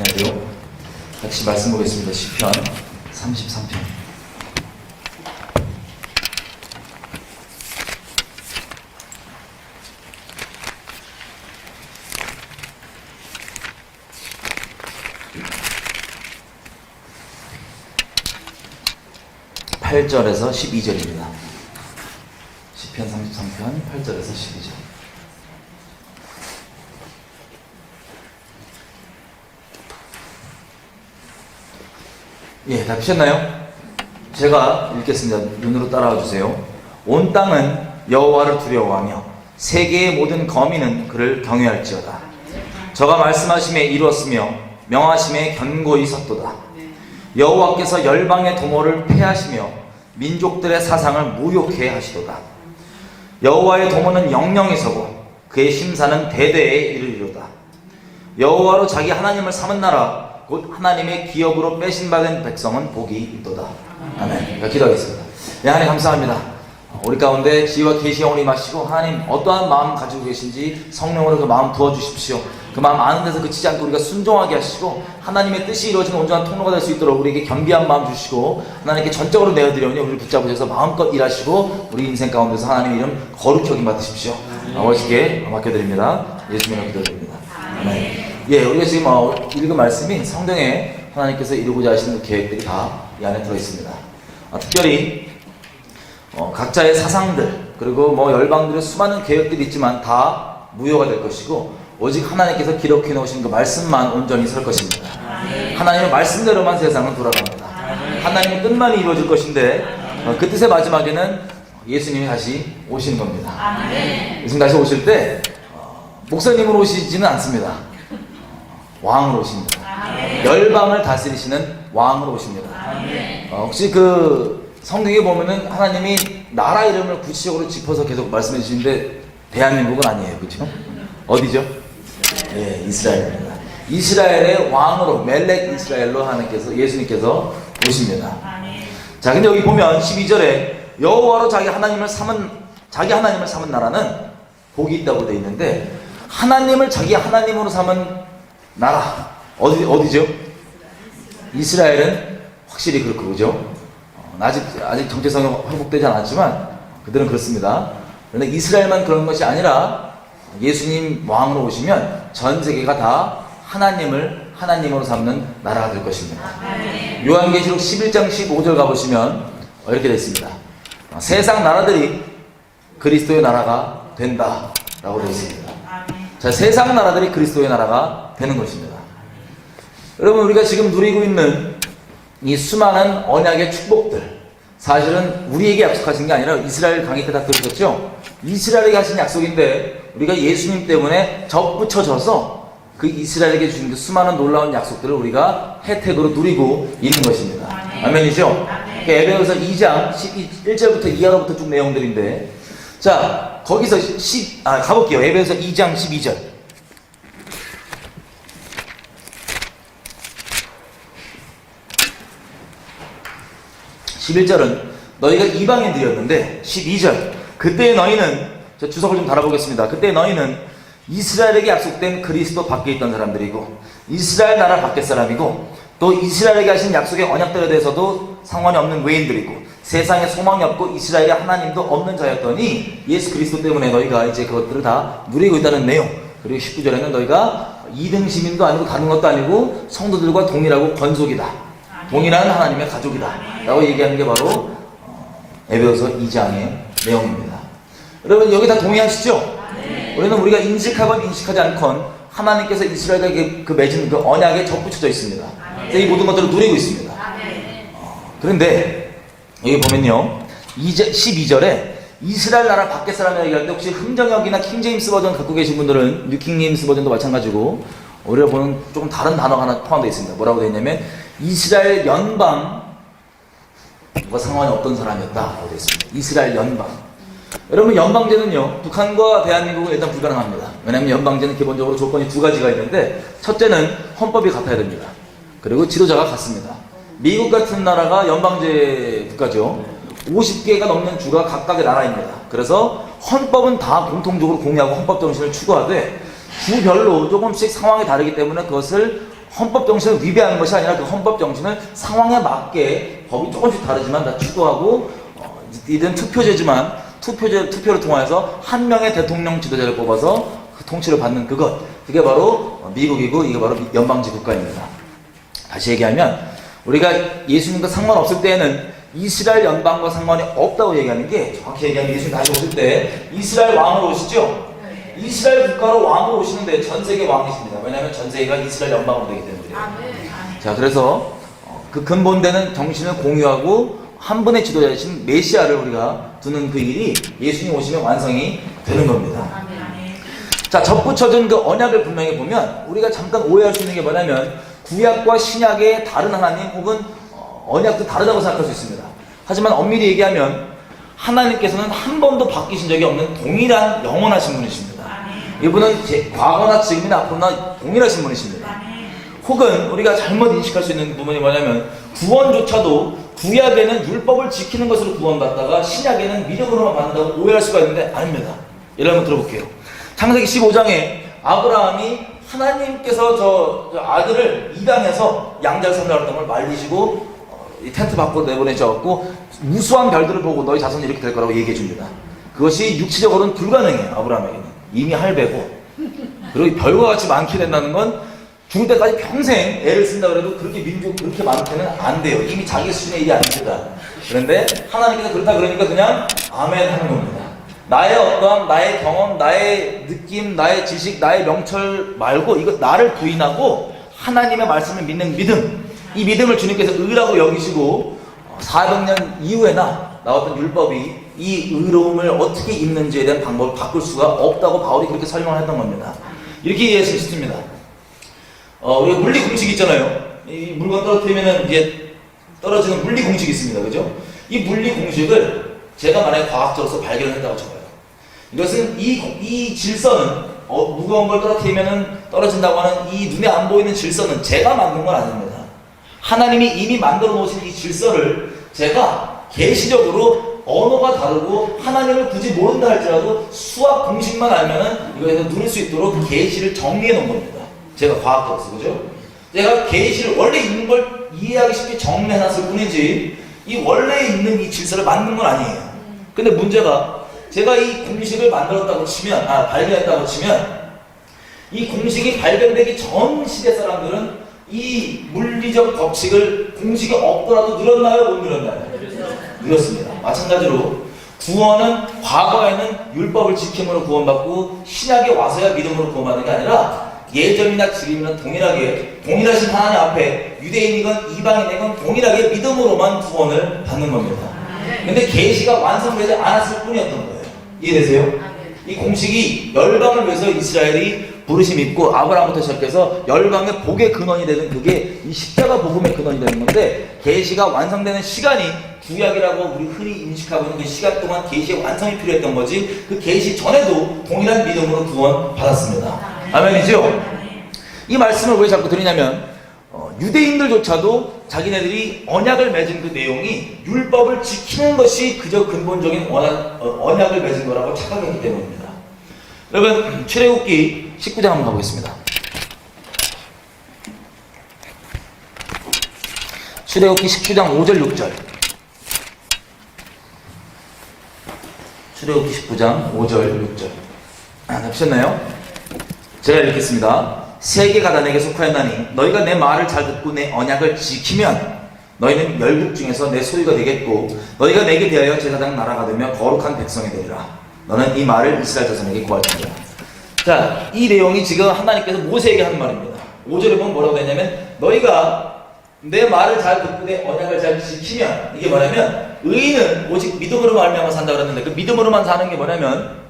안녕하세요. 같이 말씀 보겠습니다. 시편 33편. (8절에서) (12절입니다) 시편 33편 8절에서 12절. 예, 다 피셨나요? 제가 읽겠습니다. 눈으로 따라와 주세요. 온 땅은 여호와를 두려워하며 세계의 모든 거민은 그를 경외할지어다. 저가 말씀하심에 이루었으며 명하심에 견고히 섰도다. 여호와께서 열방의 도모를 폐하시며 민족들의 사상을 무욕해 하시도다. 여호와의 도모는 영영히 서고 그의 심사는 대대에 이르리로다. 여호와로 자기 하나님을 삼은 나라 곧 하나님의 기업으로 빼신받은 백성은 복이 있도다. 아멘. 기도하겠습니다. 하나님 감사합니다. 우리 가운데 지혜와 계시 영을 임하시고 하나님 어떠한 마음 가지고 계신지 성령으로 그 마음 부어주십시오. 그 마음 아는 데서 그치지 않고 우리가 순종하게 하시고 하나님의 뜻이 이루어지는 온전한 통로가 될 수 있도록 우리에게 겸비한 마음 주시고 하나님께 전적으로 내어드려오니 우리를 붙잡으셔서 마음껏 일하시고 우리 인생 가운데서 하나님의 이름 거룩히 여김 받으십시오. 아버지께 맡겨드립니다. 예수님으로 기도드립니다. 아멘. 예, 우리가 지금 읽은 말씀이 성경에 하나님께서 이루고자 하시는 그 계획들이 다 이 안에 들어있습니다. 특별히 각자의 사상들 그리고 열방들의 수많은 계획들이 있지만 다 무효가 될 것이고 오직 하나님께서 기록해 놓으신 그 말씀만 온전히 설 것입니다. 하나님의 말씀대로만 세상은 돌아갑니다. 하나님의 뜻만이 이루어질 것인데 그 뜻의 마지막에는 예수님이 다시 오시는 겁니다. 예수님 다시 오실 때 목사님으로 오시지는 않습니다. 왕으로 오십니다. 열방을 다스리시는 왕으로 오십니다. 혹시 그 성경에 보면은 하나님이 나라 이름을 구체적으로 짚어서 계속 말씀해 주시는데 대한민국은 아니에요. 그렇죠? 어디죠? 예, 이스라엘입니다. 이스라엘의 왕으로 멜렉 이스라엘로 하나님께서 예수님께서 오십니다. 자, 근데 여기 보면 12절에 여호와로 자기 하나님을 삼은 나라는 복이 있다고 되어 있는데 하나님을 자기 하나님으로 삼은 나라 어디죠? 이스라엘은 확실히 그렇고 그죠? 아직 정체성이 회복되지 않았지만 그들은 그렇습니다. 그런데 이스라엘만 그런 것이 아니라 예수님 왕으로 오시면 전 세계가 다 하나님을 하나님으로 삼는 나라가 될 것입니다. 요한계시록 11장 15절 가보시면 이렇게 되어 있습니다. 세상 나라들이 그리스도의 나라가 된다 라고 되어 있습니다. 자, 세상 나라들이 그리스도의 나라가 되는 것입니다. 여러분, 우리가 지금 누리고 있는 이 수많은 언약의 축복들, 사실은 우리에게 약속하신 게 아니라 이스라엘 강의 때 다 들으셨죠? 이스라엘에게 하신 약속인데 우리가 예수님 때문에 접붙여져서 그 이스라엘에게 주신 그 수많은 놀라운 약속들을 우리가 혜택으로 누리고 있는 것입니다. 아멘이죠? 에베소서 2장 1절부터 이하로부터 쭉 내용들인데, 자, 거기서 가볼게요. 에베소서 2장 12절. 11절은 너희가 이방인들이었는데 12절 그때 너희는, 저 주석을 좀 달아보겠습니다. 그때 너희는 이스라엘에게 약속된 그리스도 밖에 있던 사람들이고 이스라엘 나라 밖의 사람이고 또 이스라엘에게 하신 약속의 언약들에 대해서도 상관이 없는 외인들이고 세상에 소망이 없고 이스라엘에 하나님도 없는 자였더니 예수 그리스도 때문에 너희가 이제 그것들을 다 누리고 있다는 내용. 그리고 19절에는 너희가 2등 시민도 아니고 다른 것도 아니고 성도들과 동일하고 권속이다. 동일한 하나님의 가족이다 라고 얘기하는 게 바로 에베소서 2장의 내용입니다. 여러분, 여기 다 동의하시죠? 우리는 우리가 인식하건 인식하지 않건 하나님께서 이스라엘에게 그 맺은 그 언약에 접붙여져 있습니다. 이 모든 것들을 누리고 있습니다. 그런데 여기 보면요, 12절에 이스라엘 나라 밖의 사람이라고 얘기할 때 혹시 흥정역이나 킹제임스 버전 갖고 계신 분들은 뉴킹제임스 버전도 마찬가지고 우리가 보는 조금 다른 단어가 하나 포함되어 있습니다. 뭐라고 되어 있냐면 이스라엘 연방과 상관이 없던 사람이었다라고 되어 있습니다. 이스라엘 연방. 여러분, 연방제는요, 북한과 대한민국은 일단 불가능합니다. 왜냐하면 연방제는 기본적으로 조건이 두 가지가 있는데 첫째는 헌법이 같아야 됩니다. 그리고 지도자가 같습니다. 미국 같은 나라가 연방제 국가죠. 50개가 넘는 주가 각각의 나라입니다. 그래서 헌법은 다 공통적으로 공유하고 헌법 정신을 추구하되 주별로 조금씩 상황이 다르기 때문에 그것을 헌법 정신을 위배하는 것이 아니라 그 헌법 정신을 상황에 맞게 법이 조금씩 다르지만 다 추구하고 이든 투표제지만 투표를 통해서 한 명의 대통령 지도자를 뽑아서 그 통치를 받는 그게 바로 미국이고 이게 바로 연방제 국가입니다. 다시 얘기하면 우리가 예수님과 상관없을 때에는 이스라엘 연방과 상관이 없다고 얘기하는 게 정확히 얘기하면 예수님 다시 오실 때 이스라엘 왕으로 오시죠? 이스라엘 국가로 왕으로 오시는데 전 세계 왕이십니다. 왜냐하면 전 세계가 이스라엘 연방으로 되기 때문이에요. 자, 그래서 그 근본되는 정신을 공유하고 한 분의 지도자이신 메시아를 우리가 두는 그 일이 예수님 오시면 완성이 되는 겁니다. 자, 접붙여진 그 언약을 분명히 보면 우리가 잠깐 오해할 수 있는 게 뭐냐면 구약과 신약의 다른 하나님 혹은 언약도 다르다고 생각할 수 있습니다. 하지만 엄밀히 얘기하면 하나님께서는 한 번도 바뀌신 적이 없는 동일한 영원하신 분이십니다. 이분은 과거나 지금이나 앞으로나 동일하신 분이십니다. 혹은 우리가 잘못 인식할 수 있는 부분이 뭐냐면 구원조차도 구약에는 율법을 지키는 것으로 구원받다가 신약에는 믿음으로만 받는다고 오해할 수가 있는데 아닙니다. 예를 한번 들어볼게요. 창세기 15장에 아브라함이 하나님께서 저 아들을 입양해서 양자를 섬겨왔던 걸 말리시고 이 텐트 밖으로 내보내셔갖고 무수한 별들을 보고 너희 자손이 이렇게 될 거라고 얘기해 줍니다. 그것이 육체적으로는 불가능해요. 아브라함에게는 이미 할배고, 그리고 별과 같이 많게 된다는 건 죽을 때까지 평생 애를 쓴다 그래도 그렇게 민족 그렇게 많게는 안 돼요. 이미 자기 수준의 일이 아닙니다. 그런데 하나님께서 그렇다 그러니까 그냥 아멘 하는 겁니다. 나의 어떠한 나의 경험, 나의 느낌, 나의 지식, 나의 명철 말고 이거 나를 부인하고 하나님의 말씀을 믿는 믿음, 이 믿음을 주님께서 의라고 여기시고 400년 이후에나 나왔던 율법이 이 의로움을 어떻게 입는지에 대한 방법을 바꿀 수가 없다고 바울이 그렇게 설명을 했던 겁니다. 이렇게 이해할 수 있습니다. 우리가 물리 공식이 있잖아요. 이 물건 떨어뜨리면은 이제 떨어지는 물리 공식이 있습니다. 그죠? 이 물리 공식을 제가 만약에 과학적으로서 발견을 했다고 쳐봐요. 이것은 이 질서는 무거운 걸 떨어뜨리면은 떨어진다고 하는 이 눈에 안 보이는 질서는 제가 만든 건 아닙니다. 하나님이 이미 만들어 놓으신 이 질서를 제가 계시적으로 언어가 다르고 하나님을 굳이 모른다 할지라도 수학 공식만 알면은 이거에서 누릴 수 있도록 계시를 정리해 놓은 겁니다. 제가 과학적으로서, 그죠? 제가 계시를 원래 있는 걸 이해하기 쉽게 정리해 놨을 뿐이지 이 원래 있는 이 질서를 만든 건 아니에요. 근데 문제가 제가 이 공식을 만들었다고 치면, 발견했다고 치면 이 공식이 발견되기 전 시대 사람들은 이 물리적 법칙을 공식이 없더라도 늘었나요? 못 늘었나요? 늘었습니다. 마찬가지로 구원은 과거에는 율법을 지킴으로 구원받고 신약에 와서야 믿음으로 구원받는 게 아니라 예전이나 지금이나 동일하게 동일하신 하나님 앞에 유대인이건 이방인이건 동일하게 믿음으로만 구원을 받는 겁니다. 근데 계시가 완성되지 않았을 뿐이었던 거예요. 이해되세요? 이 공식이 열방을 위해서 이스라엘이 부르심 있고 아브라함부터 시작해서 열방의 복의 근원이 되는 그게 이 십자가 복음의 근원이 되는 건데 계시가 완성되는 시간이 구약이라고 우리 흔히 인식하고 있는 그 시간 동안 계시의 완성이 필요했던 거지 그 계시 전에도 동일한 믿음으로 구원 받았습니다. 아멘이죠? 이 말씀을 왜 자꾸 드리냐면 유대인들조차도 자기네들이 언약을 맺은 그 내용이 율법을 지키는 것이 그저 근본적인 언약을 맺은 거라고 착각했기 때문입니다. 여러분 출애굽기 19장 한번 가보겠습니다. 출애굽기 19장 5절 6절. 출애굽기 19장 5절 6절. 잡으셨나요? 제가 읽겠습니다. 세계가 다 내게 속하였나니 너희가 내 말을 잘 듣고 내 언약을 지키면 너희는 열국 중에서 내 소유가 되겠고 너희가 내게 대하여 제사장 나라가 되며 거룩한 백성이 되리라. 너는 이 말을 이스라엘 자손에게 고할지니라. 자, 이 내용이 지금 하나님께서 모세에게 하는 말입니다. 5절에 보면 뭐라고 되냐면 너희가 내 말을 잘 듣고 내 언약을 잘 지키면, 이게 뭐냐면 의인은 오직 믿음으로 말미암아 산다 그랬는데 그 믿음으로만 사는 게 뭐냐면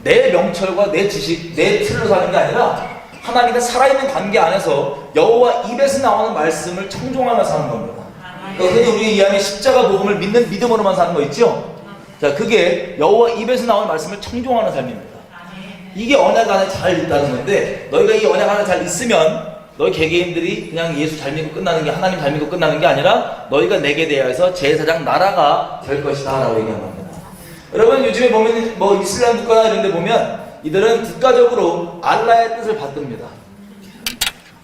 내 명철과 내 지식, 내 틀로 사는 게 아니라 하나님과 살아있는 관계 안에서 여호와 입에서 나오는 말씀을 청종하며 사는 겁니다. 그러니까 흔히 우리가 이해하는 십자가 복음을 믿는 믿음으로만 사는 거 있죠? 자, 그게 여호와 입에서 나오는 말씀을 청종하는 삶입니다. 이게 언약 안에 잘 있다는 건데 너희가 이 언약 안에 잘 있으면 너희 개개인들이 그냥 예수 잘 믿고 끝나는 게, 하나님 잘 믿고 끝나는 게 아니라 너희가 내게 대하여서 제사장 나라가 될 것이다 라고 얘기하는 겁니다. 여러분 요즘에 보면 뭐 이슬람 국가나 이런 데 보면 이들은 국가적으로 알라의 뜻을 받듭니다.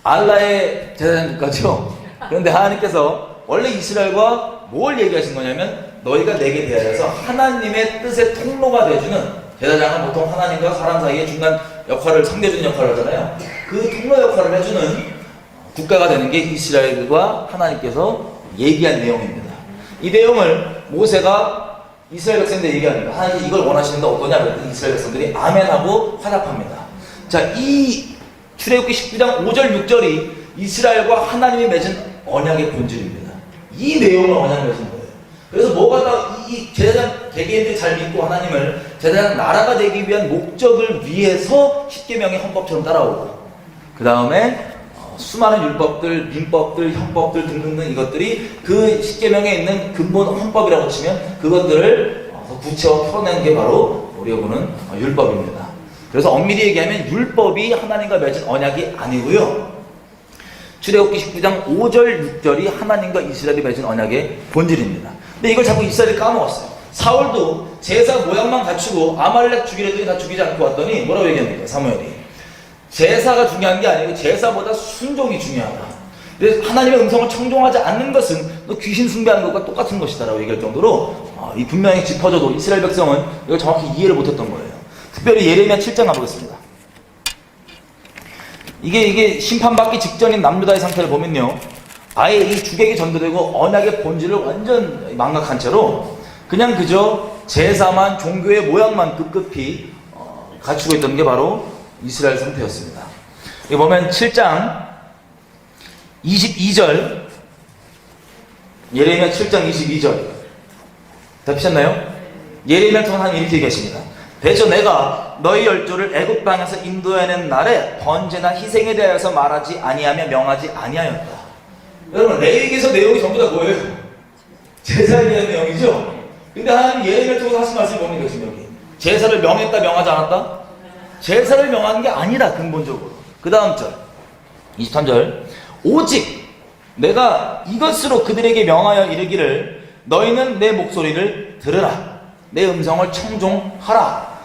알라의 제사장까지요. 그런데 하나님께서 원래 이스라엘과 뭘 얘기하신 거냐면 너희가 내게 대하여서 하나님의 뜻의 통로가 되어주는, 제사장은 보통 하나님과 사람 사이의 중간 역할을, 상대주는 역할을 하잖아요. 그 통로 역할을 해주는 국가가 되는 게 이스라엘과 하나님께서 얘기한 내용입니다. 이 내용을 모세가 이스라엘 백성들 얘기합니다. 하나님 이걸 원하시는데 어떠냐 그랬더니 이스라엘 백성들이 아멘하고 화답합니다. 자, 이 출애굽기 19장 5절 6절이 이스라엘과 하나님이 맺은 언약의 본질입니다. 이 내용을 언약을 맺은 거예요. 그래서 뭐가 다 이 제사장 개개인들이 잘 믿고 하나님을 제사장 나라가 되기 위한 목적을 위해서 십계명의 헌법처럼 따라오고, 그 다음에 수많은 율법들, 민법들, 형법들 등등등 이것들이 그 십계명에 있는 근본 헌법이라고 치면 그것들을 구체화 펴낸 게 바로 우리가 보는 율법입니다. 그래서 엄밀히 얘기하면 율법이 하나님과 맺은 언약이 아니고요, 출애굽기 19장 5절 6절이 하나님과 이스라엘이 맺은 언약의 본질입니다. 근데 이걸 자꾸 이스라엘이 까먹었어요. 사울도 제사 모양만 갖추고 아말렉 죽이려더니 다 죽이지 않고 왔더니 뭐라고 얘기합니까? 사무엘이 제사가 중요한 게 아니고 제사보다 순종이 중요하다. 그래서 하나님의 음성을 청종하지 않는 것은 너 귀신 숭배하는 것과 똑같은 것이다 라고 얘기할 정도로 이 분명히 짚어져도 이스라엘 백성은 이걸 정확히 이해를 못했던 거예요. 특별히 예레미야 7장 가보겠습니다. 이게 심판받기 직전인 남유다의 상태를 보면요, 아예 이 주객이 전도되고 언약의 본질을 완전 망각한 채로 그냥 그저 제사만, 종교의 모양만 급급히 갖추고 있던 게 바로 이스라엘 상태였습니다. 여기 보면 7장 22절, 예레미야 7장 22절 다 피셨나요? 예레미야를 통한 하나님 이렇게 얘기하십니다. 대저 내가 너희 열조를 애굽 땅에서 인도해낸 날에 번제나 희생에 대하여서 말하지 아니하며 명하지 아니하였다. 여러분, 레위기에서 내용이 전부 다 뭐예요? 제사에 대한 내용이죠? 근데 하나님 예레미야를 통해서 하신 말씀이 뭡니까 지금 여기? 제사를 명했다 명하지 않았다? 제사를 명하는 게 아니라 근본적으로. 그 다음 절 23절 오직 내가 이것으로 그들에게 명하여 이르기를 너희는 내 목소리를 들으라, 내 음성을 청종하라,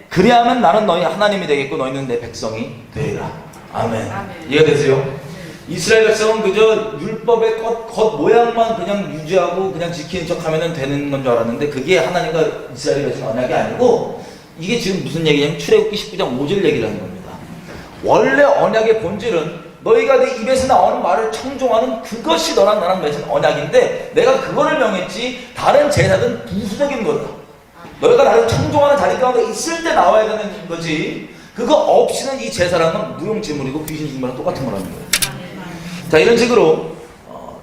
그리하면 나는 너희 하나님이 되겠고 너희는 내 백성이 되리라. 아멘. 이해가 되세요? 이스라엘 백성은 그저 율법의 겉 모양만 그냥 유지하고 그냥 지키는 척 하면 되는 건 줄 알았는데 그게 하나님과 이스라엘이 맺은 언약이 아니고, 이게 지금 무슨 얘기냐면 출애굽기 19장 5절 얘기를 하는 겁니다. 원래 언약의 본질은 너희가 내 입에서 나오는 말을 청종하는 그것이 너랑 나랑 맺은 언약인데 내가 그거를 명했지 다른 제사든 부수적인 거다. 너희가 나를 청종하는 자리 가운데 있을 때 나와야 되는 거지, 그거 없이는 이 제사랑은 무용지물이고 귀신 숭배랑 똑같은 거라는 거예요. 자, 이런 식으로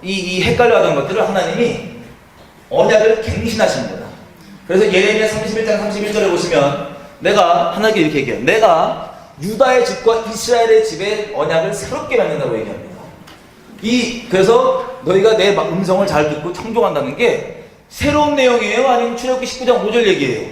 이 헷갈려하던 것들을 하나님이 언약을 갱신하십니다. 그래서 예레미야 31장 31절에 보시면 내가 하나님께 이렇게 얘기해요. 내가 유다의 집과 이스라엘의 집에 언약을 새롭게 맺는다고 얘기합니다. 그래서 너희가 내 음성을 잘 듣고 청종한다는 게 새로운 내용이에요? 아니면 출애굽기 19장 5절 얘기예요?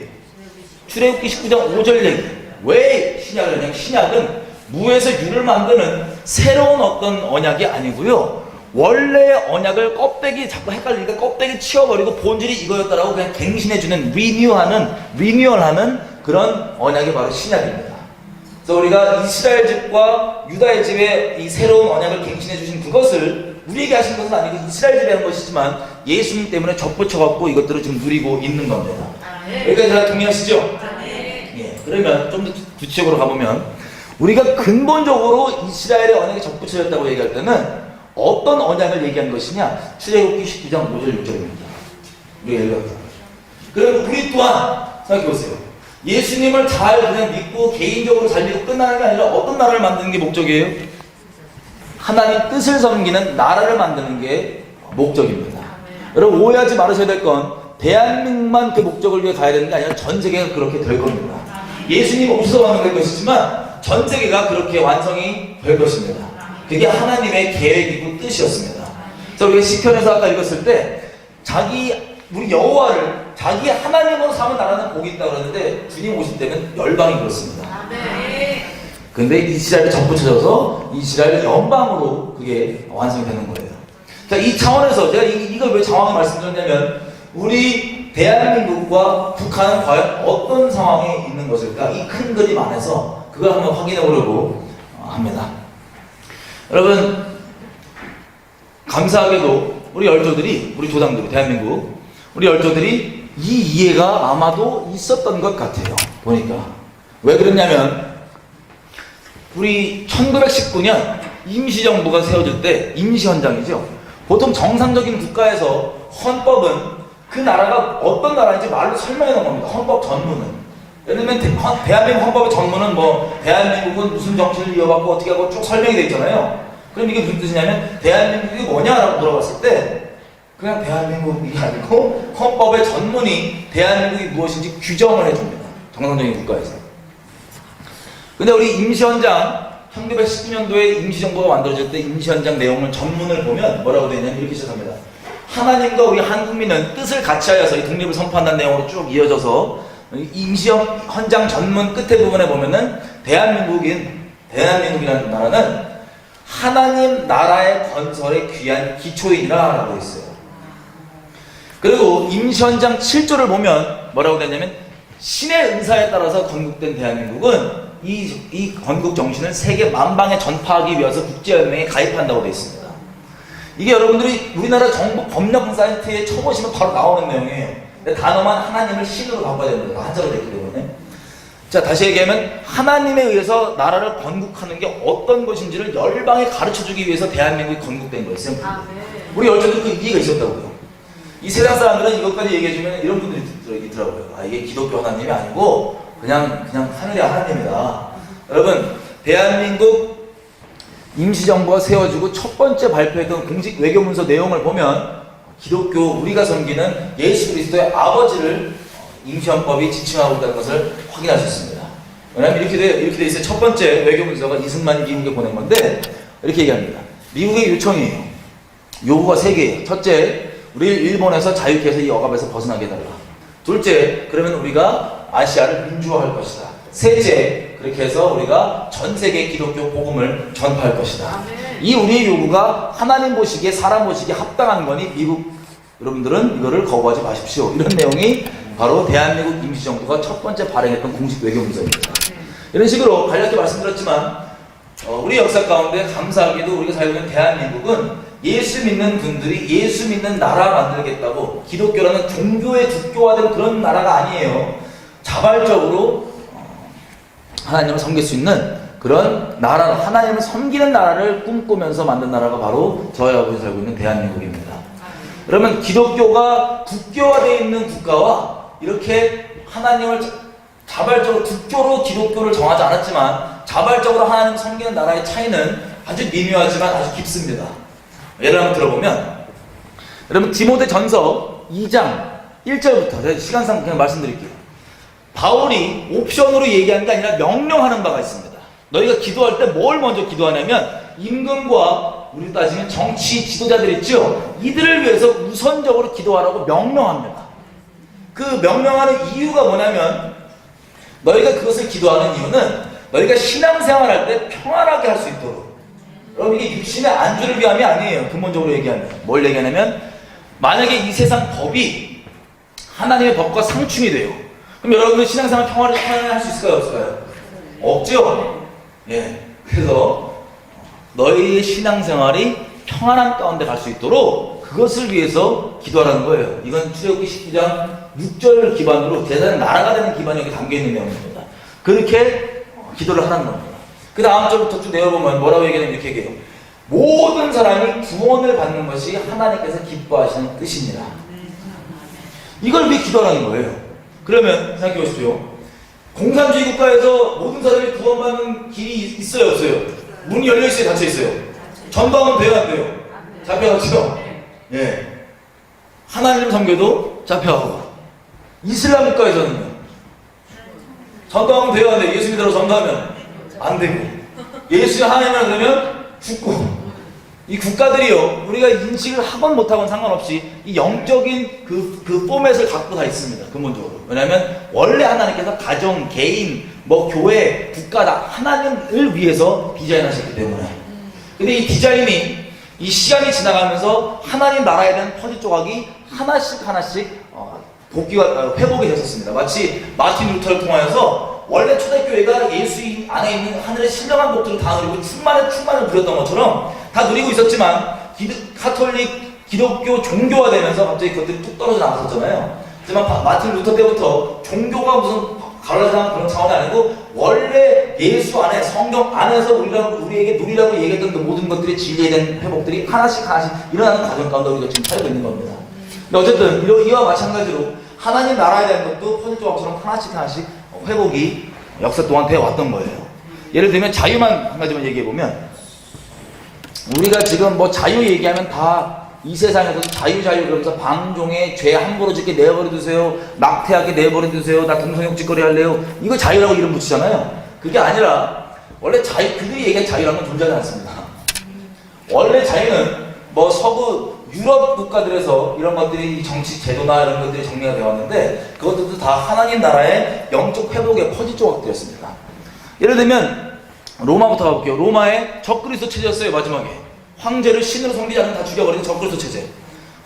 출애굽기 19장 5절 얘기. 왜 신약을 하냐면 신약은 무에서 유를 만드는 새로운 어떤 언약이 아니고요, 원래의 언약을 껍데기 자꾸 헷갈리니까 껍데기 치워버리고 본질이 이거였다라고 그냥 갱신해주는 리뉴얼하는 그런 언약이 바로 신약입니다. 그래서 우리가 이스라엘 집과 유다의 집에 이 새로운 언약을 갱신해주신 그것을 우리에게 하신 것은 아니고 이스라엘 집에 한 것이지만 예수님 때문에 접붙여갖고 이것들을 지금 누리고 있는 겁니다. 여기까지 다 동의하시죠? 예, 그러면 좀 더 구체적으로 가보면 우리가 근본적으로 이스라엘의 언약이 접붙여졌다고 얘기할 때는 어떤 언약을 얘기한 것이냐? 출애굽기 19장 5절 6절입니다. 우리가 얘기합니다. 그리고 우리 또한 생각해보세요. 예수님을 잘 그냥 믿고 개인적으로 잘 믿고 끝나는 게 아니라 어떤 나라를 만드는 게 목적이에요? 하나님 뜻을 섬기는 나라를 만드는 게 목적입니다. 여러분 오해하지 말으셔야 될 건 대한민국만 그 목적을 위해 가야 되는 게 아니라 전 세계가 그렇게 될 겁니다. 예수님 오셔서 완성될 것이지만 전 세계가 그렇게 완성이 될 것입니다. 그게 하나님의 계획이고 뜻이었습니다. 그래서 우리가 시편에서 아까 읽었을 때 우리 여호와를 자기 하나님으로 삼은 나라는 복이 있다고 그러는데 주님 오실 때는 열방이 그렇습니다. 근데 이스라엘이 접붙여져서 이스라엘 연방으로 그게 완성이 되는 거예요. 자, 이 차원에서 제가 이걸 왜 정확히 말씀드렸냐면 우리 대한민국과 북한은 과연 어떤 상황에 있는 것일까? 이 큰 그림 안에서 그걸 한번 확인해 보려고 합니다. 여러분, 감사하게도 우리 열조들이, 우리 조상들이, 대한민국 우리 열조들이 이 이해가 아마도 있었던 것 같아요. 보니까 왜 그랬냐면, 우리 1919년 임시정부가 세워질 때, 임시헌장이죠. 보통 정상적인 국가에서 헌법은 그 나라가 어떤 나라인지 말로 설명해 놓은 겁니다. 헌법 전문은. 예를 들면 대한민국 헌법의 전문은 뭐 대한민국은 무슨 정치를 이어받고 어떻게 하고 쭉 설명이 되어 있잖아요. 그럼 이게 무슨 뜻이냐면, 대한민국이 뭐냐라고 물어봤을 때 그냥 대한민국이 아니고 헌법의 전문이 대한민국이 무엇인지 규정을 해줍니다. 정상적인 국가에서. 근데 우리 임시헌장, 1919년도에 임시정부가 만들어질 때 임시헌장 내용을 전문을 보면 뭐라고 되어 있냐면 이렇게 시작합니다. 하나님과 우리 한국민은 뜻을 같이하여서 이 독립을 선포한다는 내용으로 쭉 이어져서 임시헌장 전문 끝에 부분에 보면은 대한민국이라는 나라는 하나님 나라의 건설의 귀한 기초이라 라고 있어요. 그리고 임시헌장 7조를 보면 뭐라고 되냐면, 신의 은사에 따라서 건국된 대한민국은 이 건국 정신을 세계 만방에 전파하기 위해서 국제연맹에 가입한다고 되어 있습니다. 이게 여러분들이 우리나라 정부 법령 사이트에 쳐보시면 바로 나오는 내용이에요. 단어만 하나님을 신으로 바꿔야 됩니다. 한자로 되기 때문에. 자, 다시 얘기하면 하나님에 의해서 나라를 건국하는 게 어떤 것인지를 열방에 가르쳐주기 위해서 대한민국이 건국된 거였어요. 우리 열조도 그 이해가 있었다고요. 이 세상 사람들은 이것까지 얘기해주면 이런 분들이 있더라고요. 아, 이게 기독교 하나님이 아니고 그냥 하늘의 하나님이다. 여러분, 대한민국 임시정부가 세워지고 첫 번째 발표했던 공식 외교문서 내용을 보면 기독교, 우리가 섬기는 예수 그리스도의 아버지를 임시헌법이 지칭하고 있다는 것을 확인할 수 있습니다. 왜냐하면 이렇게 돼 있어요. 첫 번째 외교문서가 이승만이 미국에 보낸 건데 이렇게 얘기합니다. 미국의 요청이에요. 요구가 3개예요. 첫째, 우리를 일본에서 자유케 해서 이 억압에서 벗어나게 해달라. 둘째, 그러면 우리가 아시아를 민주화할 것이다. 셋째, 그렇게 해서 우리가 전 세계 기독교 복음을 전파할 것이다. 이 우리의 요구가 하나님 보시기에 사람 보시기에 합당한 거니 미국 여러분들은 이거를 거부하지 마십시오. 이런 내용이 바로 대한민국 임시정부가 첫 번째 발행했던 공식 외교문서입니다. 이런 식으로 간략히 말씀드렸지만 우리 역사 가운데 감사하게도 우리가 살고 있는 대한민국은 예수 믿는 분들이 예수 믿는 나라 만들겠다고, 기독교라는 종교의 국교화된 그런 나라가 아니에요. 자발적으로 하나님을 섬길 수 있는 그런 나라, 하나님을 섬기는 나라를 꿈꾸면서 만든 나라가 바로 저희 아버지 살고 있는 대한민국입니다. 그러면 기독교가 국교화되어 있는 국가와 이렇게 하나님을 자발적으로 국교로 기독교를 정하지 않았지만 자발적으로 하나님을 섬기는 나라의 차이는 아주 미묘하지만 아주 깊습니다. 예를 한번 들어보면, 여러분 디모데전서 2장 1절부터 제가 시간상 그냥 말씀드릴게요. 바울이 옵션으로 얘기하는 게 아니라 명령하는 바가 있습니다. 너희가 기도할 때 뭘 먼저 기도하냐면 임금과 우리 따지면 정치 지도자들 있죠? 이들을 위해서 우선적으로 기도하라고 명령합니다. 그 명령하는 이유가 뭐냐면, 너희가 그것을 기도하는 이유는 너희가 신앙생활할 때 평안하게 할 수 있도록. 여러분, 이게 육신의 안주를 위함이 아니에요. 근본적으로 얘기하면 뭘 얘기하냐면, 만약에 이 세상 법이 하나님의 법과 상충이 돼요. 그럼 여러분들 신앙생활 평화를 할 수 있을까요? 없을까요? 없죠? 예. 그래서 너희의 신앙생활이 평안한 가운데 갈 수 있도록 그것을 위해서 기도하라는 거예요. 이건 출애굽기 19장 6절 기반으로 대단한 나라가 되는 기반이 여기 담겨있는 내용입니다. 그렇게 기도를 하라는 겁니다. 그 다음 절부터 쭉 내려보면 뭐라고 얘기하냐면 이렇게 얘기해요. 모든 사람이 구원을 받는 것이 하나님께서 기뻐하시는 뜻이니라. 이걸 왜 기도하라는 거예요? 그러면 생각해 보십시오. 공산주의 국가에서 모든 사람이 구원받는 길이 있어요, 없어요? 문이 열려있어요, 닫혀있어요? 전방은 돼요, 안 돼요? 잡혀가죠? 예. 하나님 섬겨도 잡혀가고. 이슬람 국가에서는요? 전도하면 돼요, 안 돼요? 예수 믿으라고 전도하면 안 되고. 예수 하나님이라 그러면 죽고. 이 국가들이요, 우리가 인식을 하건 못하건 상관없이 이 영적인 그 포맷을 갖고 다 있습니다, 근본적으로. 왜냐하면 원래 하나님께서 가정, 개인, 교회, 국가 다 하나님을 위해서 디자인하셨기 때문에. 근데 이 디자인이 이 시간이 지나가면서 하나님 나라에 대한 퍼즐 조각이 하나씩 회복이 됐었습니다. 마치 마틴 루터를 통하여서 원래 초대교회가 예수 안에 있는 하늘의 신령한 복들을 다 누리고 충만을 누렸던 것처럼 다 누리고 있었지만 카톨릭 기독교 종교화 되면서 갑자기 그것들이 뚝 떨어져 나갔었잖아요. 하지만 마틴 루터 때부터 종교가 무슨 가로장한 그런 차원이 아니고 원래 예수 안에 성경 안에서 우리에게 누리라고 얘기했던 그 모든 것들이 진리에 대한 회복들이 하나씩 일어나는 과정 가운데 우리가 지금 살고 있는 겁니다. 근데 어쨌든 이와 마찬가지로 하나님 나라에 대한 것도 퍼즐 조각처럼 하나씩 회복이 역사 동안 되어 왔던 거예요. 예를 들면 자유만 한 가지만 얘기해 보면 우리가 지금 뭐 자유 얘기하면 다 이 세상에서 자유 그러면서 방종에 죄 함부로 짓게 내버려 두세요. 낙태하게 내버려 두세요. 나 동성욕 짓거리 할래요. 이거 자유라고 이름 붙이잖아요. 그게 아니라 원래 그들이 얘기한 자유라는 건 존재하지 않습니다. 원래 자유는 뭐 서구 유럽 국가들에서 이런 것들이 정치 제도나 이런 것들이 정리가 되어 왔는데 그것들도 다 하나님 나라의 영적 회복의 퍼즐 조각들이었습니다. 예를 들면 로마부터 가볼게요. 로마의 적그리스도 체제였어요. 마지막에 황제를 신으로 섬기지 않으면 다 죽여버리는 적그리스도 체제.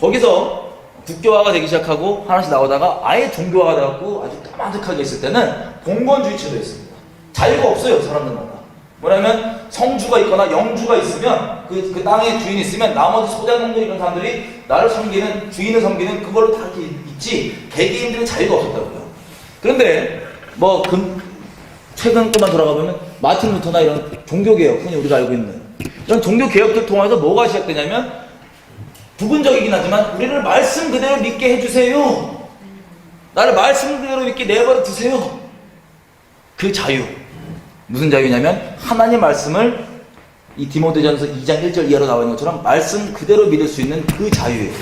거기서 국교화가 되기 시작하고 하나씩 나오다가 아예 종교화가 되었고 아주 까마득하게 있을 때는 봉건주의 체제였습니다. 자유가 없어요. 사람들마다. 뭐냐면 성주가 있거나 영주가 있으면 그 땅에 주인이 있으면 나머지 소자농들 이런 사람들이 나를 섬기는 주인을 섬기는 그걸로 다 이렇게 있지 개개인들은 자유가 없었다고요. 그런데 뭐 최근 것만 돌아가보면 마틴 루터나 이런 종교개혁, 흔히 우리가 알고 있는 이런 종교개혁들 통해서 뭐가 시작되냐면 부분적이긴 하지만 우리를 말씀 그대로 믿게 해주세요. 나를 말씀 그대로 믿게 내버려 두세요. 그 자유. 무슨 자유냐면 하나님 말씀을 이 디모데전서 2장 1절 이하로 나와 있는 것처럼 말씀 그대로 믿을 수 있는 그 자유예요.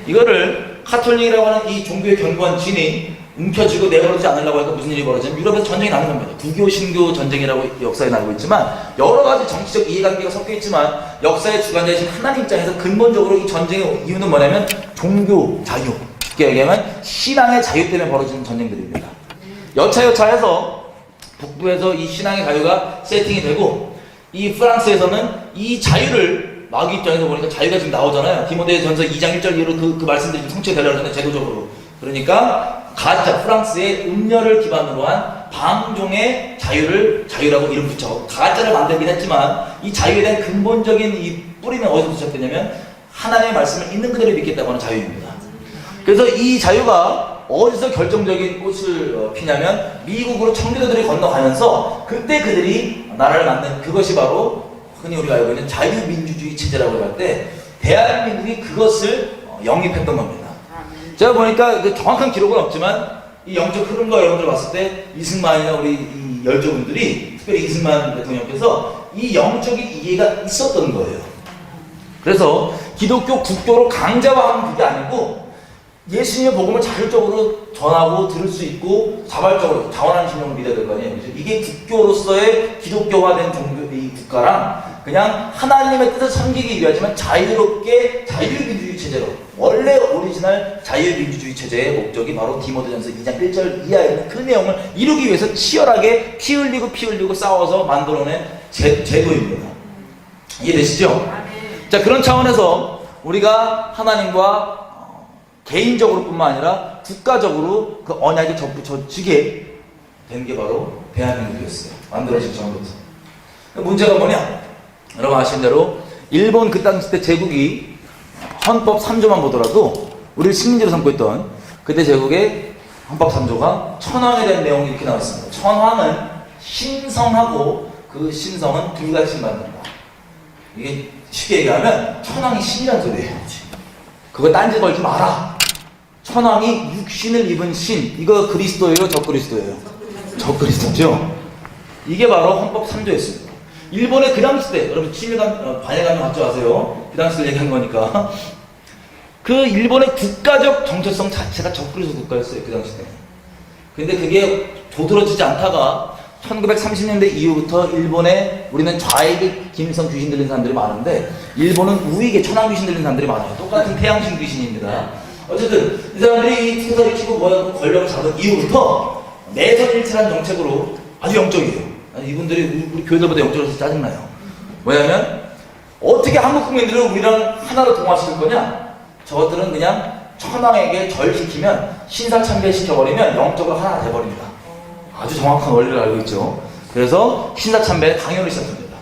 이거를 카톨릭이라고 하는 이 종교의 견고한 진이 움켜쥐고 내버려두지 않으려고 하니까 무슨 일이 벌어지면 유럽에서 전쟁이 나는 겁니다. 불교 신교 전쟁이라고 역사에 나오고 있지만 여러 가지 정치적 이해관계가 섞여 있지만 역사의 주관자이신 하나님 입장에서 근본적으로 이 전쟁의 이유는 뭐냐면 종교 자유, 쉽게 얘기하면 신앙의 자유 때문에 벌어지는 전쟁들입니다. 여차여차해서 북부에서 이 신앙의 자유가 세팅이 되고 이 프랑스에서는 이 자유를 마귀 입장에서 보니까 자유가 지금 나오잖아요. 디모데전서 2장 1절 이후로 그 말씀들이 좀 성취되려고 하잖아요. 제도적으로. 그러니까 가짜 프랑스의 음녀를 기반으로 한 방종의 자유라고 이름 붙여 가짜를 만들긴 했지만 이 자유에 대한 근본적인 이 뿌리는 어디서 시작되냐면 하나님의 말씀을 있는 그대로 믿겠다고 하는 자유입니다. 그래서 이 자유가 어디서 결정적인 꽃을 피냐면 미국으로 청교도들이 건너가면서 그때 그들이 나라를 만든 그것이 바로 흔히 우리가 알고 있는 자유민주주의 체제라고 할 때 대한민국이 그것을 영입했던 겁니다. 제가 보니까 정확한 기록은 없지만 이 영적 흐름과 여러분들 봤을 때 이승만이나 우리 이 열조분들이 특별히 이승만 대통령께서 이 영적인 이해가 있었던 거예요. 그래서 기독교 국교로 강자화하는 그게 아니고 예수님의 복음을 자율적으로 전하고 들을 수 있고 자발적으로 자원하는 신령을 믿어야 될 거 아니에요. 이게 국교로서의 기독교화된 종교 이 국가랑 그냥 하나님의 뜻을 섬기기 위하지만 자유롭게 자유민주주의 체제로 원래 오리지널 자유민주주의 체제의 목적이 바로 디모데전서 2장 1절 이하에 있는 그 내용을 이루기 위해서 치열하게 피 흘리고 싸워서 만들어낸 제도입니다. 이해되시죠? 자, 그런 차원에서 우리가 하나님과 개인적으로 뿐만 아니라 국가적으로 그 언약에 접붙여지게 된 게 바로 대한민국이었어요. 만들어진 전부터. 문제가 뭐냐? 여러분 아시는 대로 일본 그 당시 때 제국이 헌법 3조만 보더라도 우리를 식민지로 삼고 있던 그때 제국의 헌법 3조가 천황에 대한 내용이 이렇게 나왔습니다. 천황은 신성하고 그 신성은 불가침 만든다. 이게 쉽게 얘기하면 천황이 신이란 소리예요. 그거 딴지 걸지 마라. 천황이 육신을 입은 신, 이거 그리스도예요? 적그리스도예요? 적그리스도죠. 이게 바로 헌법 3조였습니다. 일본의 그 당시 때, 여러분 친일감, 반일감을 갖지 마세요. 그 당시 때 얘기한 거니까. 그 일본의 국가적 정체성 자체가 적그리스도 국가였어요. 그 당시 때. 근데 그게 도드라지지 않다가 1930년대 이후부터 일본에 우리는 좌익의 김성 귀신 들린 사람들이 많은데 일본은 우익의 천황 귀신 들린 사람들이 많아요. 똑같은 태양신 귀신입니다. 어쨌든 이 사람들이 이 태사를 키고 권력을 잡은 이후부터 내선일체라는 정책으로 아주 영적이에요. 아니, 이분들이 우리 교회들보다 영적으로서 짜증나요. 뭐냐면 어떻게 한국 국민들을 우리랑 하나로 동화시킬 거냐? 저것들은 그냥 천황에게 절시키면 신사참배 시켜버리면 영적으로 하나 돼버립니다. 아주 정확한 원리를 알고 있죠. 그래서 신사참배 강요를 시작합니다.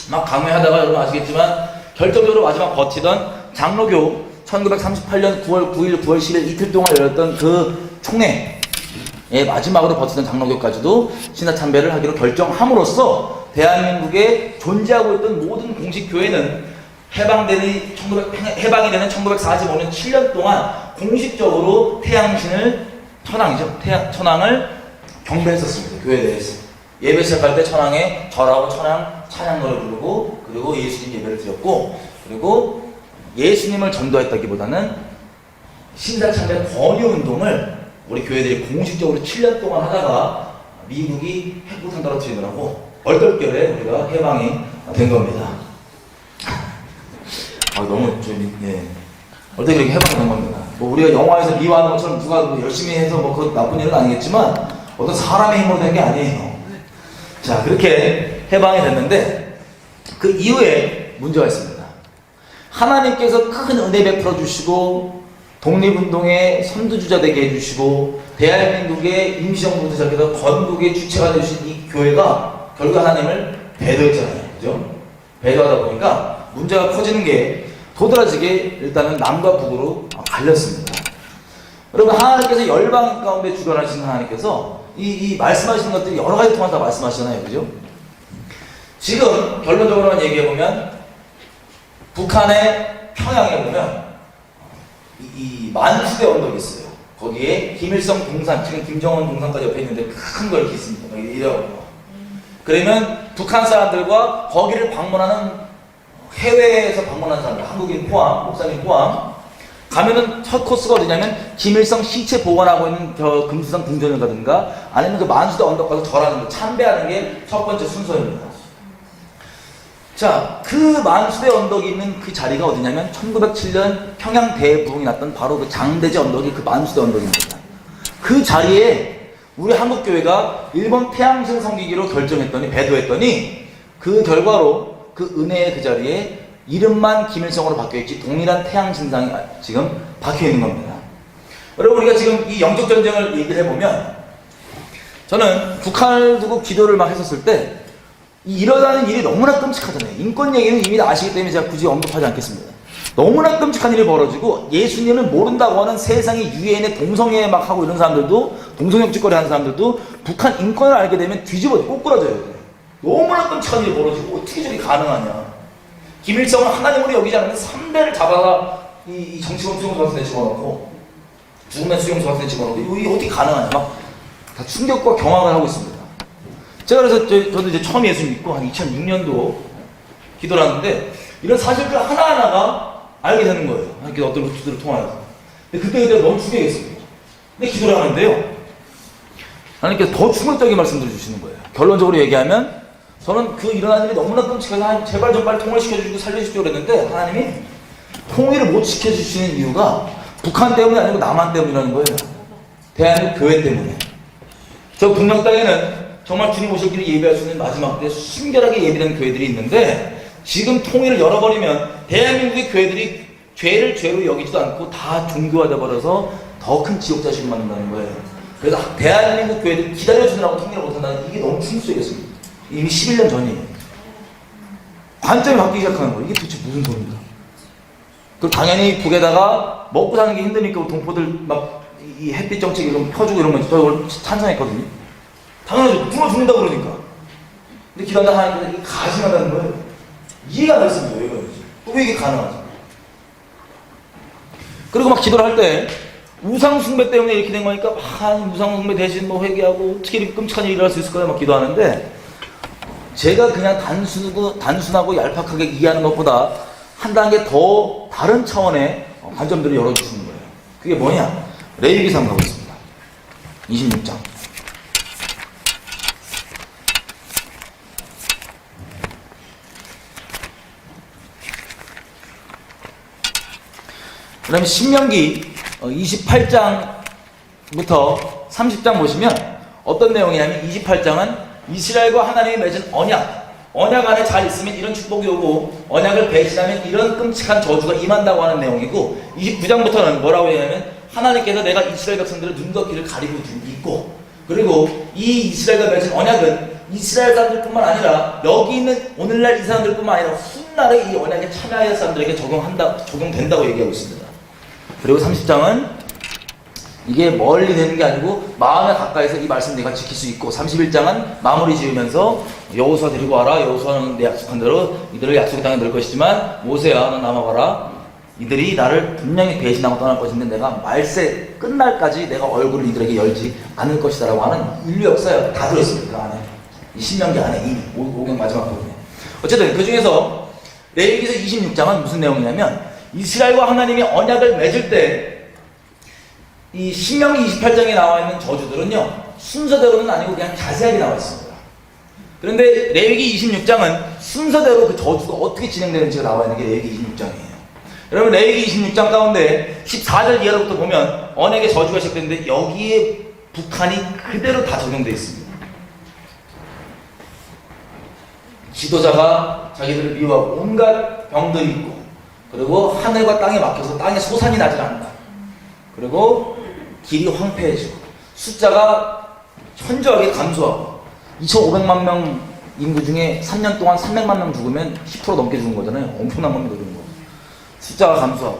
막 강요하다가 여러분 아시겠지만 결정적으로 마지막 버티던 장로교 1938년 9월 9일, 9월 10일 이틀 동안 열렸던 그 총회의 마지막으로 버티던 장로교까지도 신사참배를 하기로 결정함으로써 대한민국에 존재하고 있던 모든 공식 교회는 해방이 되는 1945년 7년 동안 공식적으로 태양신을 천황을 경배했었습니다. 교회 내에서. 예배 시작할 때 천황에 절하고 천황 찬양 노래 부르고 그리고 예수님 예배를 드렸고 그리고 예수님을 전도했다기보다는 신사참배 권유운동을 우리 교회들이 공식적으로 7년 동안 하다가 미국이 핵폭탄 떨어뜨리느라고 얼떨결에 우리가 해방이 된 겁니다. 너무 좀 어떻게 그렇게 해방이 된 겁니다. 뭐 우리가 영화에서 미화하는 것처럼 누가 뭐 열심히 해서 뭐 그 나쁜 일은 아니겠지만 어떤 사람의 힘으로 된 게 아니에요. 자, 그렇게 해방이 됐는데 그 이후에 문제가 있습니다. 하나님께서 큰 은혜 베풀어 주시고 독립운동의 선두주자 되게 해주시고 대한민국의 임시정부부터 시작해서 건국의 주체가 되신 이 교회가 결국 하나님을 배도했잖아요. 그죠? 배도하다 보니까 문제가 커지는 게 도드라지게 일단은 남과 북으로 갈렸습니다. 여러분, 하나님께서 열방 가운데 주관하시는 하나님께서 이 말씀하시는 것들이 여러 가지 통해서 말씀하시잖아요. 그죠? 지금 결론적으로만 얘기해보면 북한의 평양에 보면 이 만수대 언덕이 있어요. 거기에 김일성 동산, 지금 김정은 동산까지 옆에 있는데 큰 거 이렇게 있습니다. 이래요. 그러면 북한 사람들과 거기를 방문하는 해외에서 방문하는 사람들, 한국인 포함, 목사님 포함, 가면은 첫 코스가 어디냐면 김일성 시체 보관하고 있는 저 금수산 궁전을 가든가 아니면 그 만수대 언덕 가서 절하는 거, 참배하는 게 첫 번째 순서입니다. 자, 그 만수대 언덕이 있는 그 자리가 어디냐면 1907년 평양 대부흥이 났던 바로 그 장대지 언덕이 그 만수대 언덕입니다. 그 자리에 우리 한국교회가 일본 태양신 섬기기로 결정했더니, 배도했더니 그 결과로 그 은혜의 그 자리에 이름만 김일성으로 바뀌어있지 동일한 태양신상이 지금 박혀있는 겁니다. 여러분, 우리가 지금 이 영적 전쟁을 얘기를 해보면 저는 북한을 두고 기도를 막 했었을 때 일어나는 일이 너무나 끔찍하잖아요. 인권 얘기는 이미 아시기 때문에 제가 굳이 언급하지 않겠습니다. 너무나 끔찍한 일이 벌어지고 예수님을 모른다고 하는 세상의 유엔의 동성애 막 하고 이런 사람들도, 동성애 짓거리 하는 사람들도 북한 인권을 알게 되면 뒤집어 꼬꾸라져요. 너무나 끔찍한 일이 벌어지고 어떻게 저게 가능하냐. 김일성은 하나님으로 여기지 않으면 3대를 잡아가 이 정치범 수용소 같은 데 집어넣고 죽음의 수용소 같은 데 집어넣고 이게 어떻게 가능하냐. 막 다 충격과 경악을 하고 있습니다. 제가 그래서 저도 이제 처음 예수 믿고 한 2006년도 기도를 하는데 이런 사실들 하나하나가 알게 되는 거예요. 하나님께서 어떤 루트들을 통하여서. 근데 그때 너무 충격했습니다. 근데 기도를 하는데요, 하나님께서 더 충격적인 말씀들을 주시는 거예요. 결론적으로 얘기하면 저는 그 일어나는 일이 너무나 끔찍해서 제발 좀 빨리 통일시켜주시고 살려주십시오 그랬는데 하나님이 통일을 못 시켜주시는 이유가 북한 때문이 아니고 남한 때문이라는 거예요. 대한민국 교회 때문에. 저 북녘 땅에는 정말 주님 오실 길을 예배할 수 있는 마지막 때 순결하게 예배되는 교회들이 있는데 지금 통일을 열어버리면 대한민국의 교회들이 죄를 죄로 여기지도 않고 다 종교화돼 버려서 더 큰 지옥자식을 만든다는 거예요. 그래서 대한민국 교회들이 기다려주느라고 통일을 못한다는 이게 너무 충격적이었습니다. 이미 11년 전이에요. 관점이 바뀌기 시작하는 거예요. 이게 도대체 무슨 소리입니까? 그리고 당연히 북에다가 먹고 사는 게 힘드니까 동포들 막 이 햇빛 정책 이런 거 펴주고 이런 거 저걸 찬성했거든요. 당연하죠. 굶어 죽는다 그러니까. 근데 기도한다 하니까 이게 가심하다는 거예요. 이해가 안 됐습니다. 왜 이게 가능하죠? 그리고 막 기도를 할 때 우상숭배 때문에 이렇게 된 거니까 우상숭배 대신 뭐 회개하고 어떻게 이렇게 끔찍한 일이 일어날 수 있을까요? 막 기도하는데 제가 그냥 단순하고 얄팍하게 이해하는 것보다 한 단계 더 다른 차원의 관점들을 열어주시는 거예요. 그게 뭐냐? 레위기서 한번 가보겠습니다. 26장. 그 다음에 신명기 28장부터 30장 보시면 어떤 내용이냐면 28장은 이스라엘과 하나님이 맺은 언약 안에 잘 있으면 이런 축복이 오고 언약을 배신하면 이런 끔찍한 저주가 임한다고 하는 내용이고 29장부터는 뭐라고 하냐면 하나님께서 내가 이스라엘 백성들의 눈과 귀를 가리고 있고 그리고 이 이스라엘과 맺은 언약은 이스라엘 사람들뿐만 아니라 여기 있는 오늘날 이 사람들뿐만 아니라 훗날에 이 언약에 참여할 사람들에게 적용된다고 얘기하고 있습니다. 그리고 30장은 이게 멀리 되는 게 아니고 마음에 가까이서 이 말씀 내가 지킬 수 있고, 31장은 마무리 지으면서 여호수아 데리고 와라. 여호수아는 내 약속한 대로 이들을 약속의 땅에 넣을 것이지만 모세야 너 남아가라. 이들이 나를 분명히 배신하고 떠날 것인데 내가 말세 끝날까지 내가 얼굴을 이들에게 열지 않을 것이다 라고 하는 인류 역사에 다 들어있습니다. 그 안에 이 신명기 안에 이미 5경 마지막 부분에. 어쨌든 그 중에서 레위기서 26장은 무슨 내용이냐면 이스라엘과 하나님이 언약을 맺을 때 이 신명기 28장에 나와 있는 저주들은요 순서대로는 아니고 그냥 자세하게 나와 있습니다. 그런데 레위기 26장은 순서대로 그 저주가 어떻게 진행되는지가 나와 있는 게 레위기 26장이에요. 여러분 레위기 26장 가운데 14절 이하로부터 보면 언약의 저주가 시작되는데 여기에 북한이 그대로 다 적용되어 있습니다. 지도자가 자기들을 미워하고 온갖 병들이 있고, 그리고 하늘과 땅에 막혀서 땅에 소산이 나질 않는다. 그리고 길이 황폐해지고 숫자가 현저하게 감소하고 2,500만 명 인구 중에 3년 동안 300만 명 죽으면 10% 넘게 죽은 거잖아요. 엄청난 겁니다. 그런 거. 숫자가 감소하고,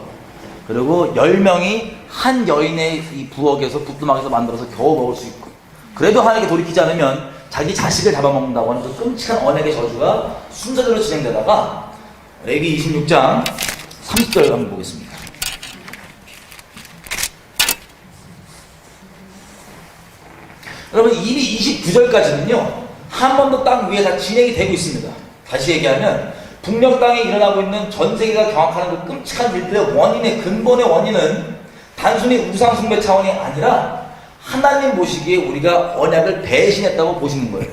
그리고 10명이 한 여인의 이 부엌에서 부뚜막에서 만들어서 겨우 먹을 수 있고, 그래도 하나님께 돌이키지 않으면 자기 자식을 잡아먹는다고 하는 그 끔찍한 언약의 저주가 순서대로 진행되다가 레위기 26장 30절 한번 보겠습니다. 여러분 이미 29절까지는요 한 번도 땅 위에 다 진행이 되고 있습니다. 다시 얘기하면 북녘 땅에 일어나고 있는 전 세계가 경악하는 그 끔찍한 일들의 원인의 근본의 원인은 단순히 우상 숭배 차원이 아니라 하나님 보시기에 우리가 언약을 배신했다고 보시는 거예요.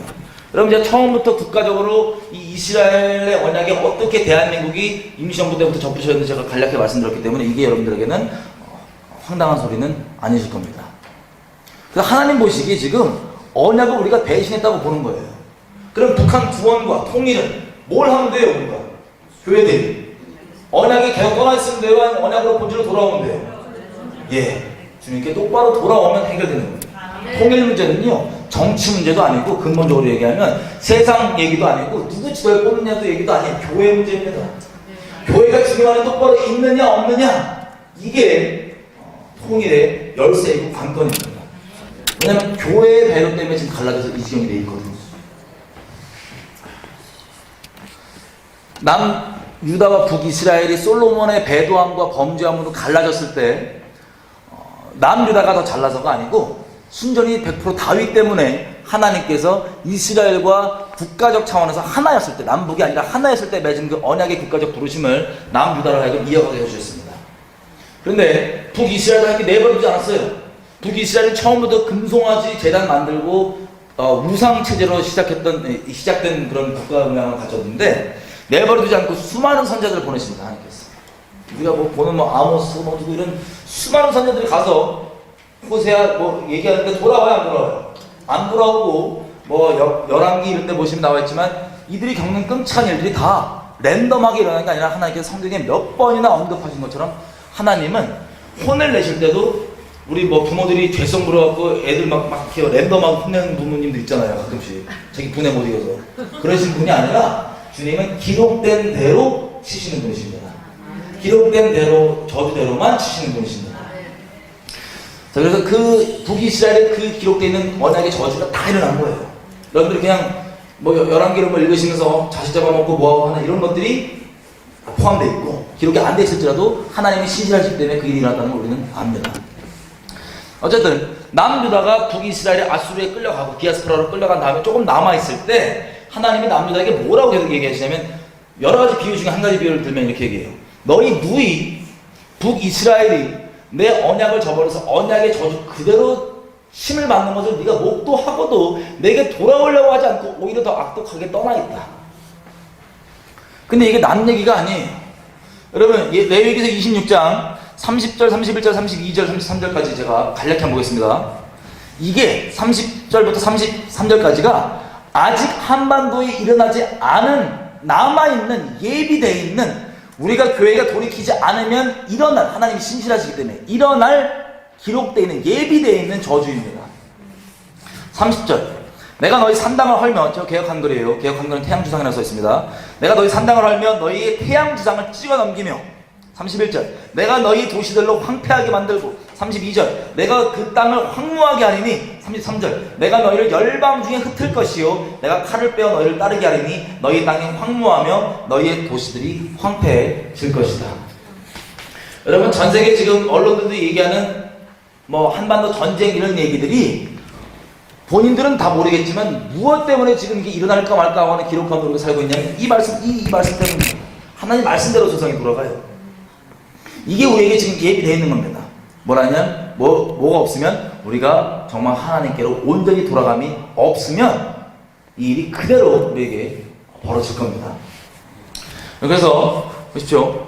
여러분 이제 처음부터 국가적으로 이 이스라엘의 언약에 어떻게 대한민국이 임시정부 때부터 접붙였는지 제가 간략히 말씀드렸기 때문에 이게 여러분들에게는 황당한 소리는 아니실 겁니다. 그래서 하나님 보시기에 지금 언약을 우리가 배신했다고 보는 거예요. 그럼 북한 구원과 통일은 뭘 하면 돼요? 우리가 교회들이 언약이 계속 떠나있으면 돼요? 아니면 언약으로 본질로 돌아오면 돼요? 예, 주님께 똑바로 돌아오면 해결되는 거예요. 통일 문제는요 정치 문제도 아니고 근본적으로 얘기하면 세상 얘기도 아니고 누구 지도에 뽑느냐도 얘기도 아니에요. 교회 문제입니다. 교회가 지금 안에 똑바로 있느냐 없느냐, 이게 통일의 열쇠이고 관건입니다. 왜냐면 교회의 배려 때문에 지금 갈라져서 이 지경이 돼 있거든요. 남유다와 북이스라엘이 솔로몬의 배도함과 범죄함으로 갈라졌을 때 남유다가 더 잘나서가 아니고 순전히 100% 다윗 때문에 하나님께서 이스라엘과 국가적 차원에서 하나였을 때, 남북이 아니라 하나였을 때 맺은 그 언약의 국가적 부르심을 남유다로 하여금 이어가게 해주셨습니다. 그런데 북이스라엘도 이렇게 내버려두지 않았어요. 북이스라엘이 처음부터 금송아지 재단 만들고 우상 체제로 시작된 그런 국가 음향을 가졌는데 내버려두지 않고 수많은 선자들을 보내십니다. 하나님께서 우리가 뭐 보는 아모스 뭐 누구 이런 수많은 선자들이 가서 호세아 뭐 얘기하는데 돌아와요 안 돌아와요? 안 돌아오고 뭐 열왕기 이런 데 보시면 나와있지만 이들이 겪는 끔찍한 일들이 다 랜덤하게 일어나는 게 아니라 하나님께서 성경에 몇 번이나 언급하신 것처럼 하나님은 혼을 내실 때도 우리 뭐 부모들이 죄성 부려갖고 애들 막 이렇게 랜덤하고 혼내는 부모님들 있잖아요. 가끔씩 자기 분에 못 이겨서 그러신 분이 아니라 주님은 기록된 대로 치시는 분이십니다. 기록된 대로 저주대로만 치시는 분이십니다. 자, 그래서 그 북이스라엘에 그 기록되어 있는 언약의 저주가 다 일어난 거예요. 여러분들이 그냥 뭐 열왕기를 뭐 읽으시면서 자식 잡아먹고 뭐하고 하는 이런 것들이 포함되어 있고 기록이 안 돼 있을지라도 하나님이 신실하시기 때문에 그 일이 일어났다는 걸 우리는 압니다. 어쨌든 남유다가 북이스라엘의 아수르에 끌려가고 디아스포라로 끌려간 다음에 조금 남아있을 때 하나님이 남유다에게 뭐라고 계속 얘기하시냐면 여러 가지 비유 중에 한 가지 비유를 들면 이렇게 얘기해요. 너희 누이 북이스라엘이 내 언약을 저버려서 언약의 저주 그대로 심을 받는 것을 네가 목도하고도 내게 돌아오려고 하지 않고 오히려 더 악독하게 떠나있다. 근데 이게 남 얘기가 아니에요. 여러분 레위기서 26장 30절, 31절, 32절, 33절까지 제가 간략히 한번 보겠습니다. 이게 30절부터 33절까지가 아직 한반도에 일어나지 않은 남아있는 예비되어 있는 우리가 교회가 돌이키지 않으면 일어날 하나님이 신실하시기 때문에 일어날 기록되어 있는 예비되어 있는 저주입니다. 30절. 내가 너희 산당을 헐면, 저 개혁 한글이에요. 개혁 한글은 태양주상이라고 써 있습니다. 내가 너희 산당을 헐면 너희의 태양주상을 찍어 넘기며. 31절. 내가 너희 도시들로 황폐하게 만들고. 32절. 내가 그 땅을 황무하게 하리니. 33절. 내가 너희를 열방 중에 흩을 것이요 내가 칼을 빼어 너희를 따르게 하리니 너희 땅이 황무하며 너희의 도시들이 황폐해질 것이다. 여러분, 전세계 지금 언론들도 얘기하는 뭐 한반도 전쟁 이런 얘기들이 본인들은 다 모르겠지만 무엇 때문에 지금 이게 일어날까 말까 하는 기록하고 우리가 살고 있냐면 이 말씀 때문에 하나님 말씀대로 세상이 돌아가요. 이게 우리에게 지금 예비되어 있는 겁니다. 뭐라냐면 뭐가 없으면 우리가 정말 하나님께로 온전히 돌아감이 없으면 이 일이 그대로 우리에게 벌어질 겁니다. 그래서 보십시오.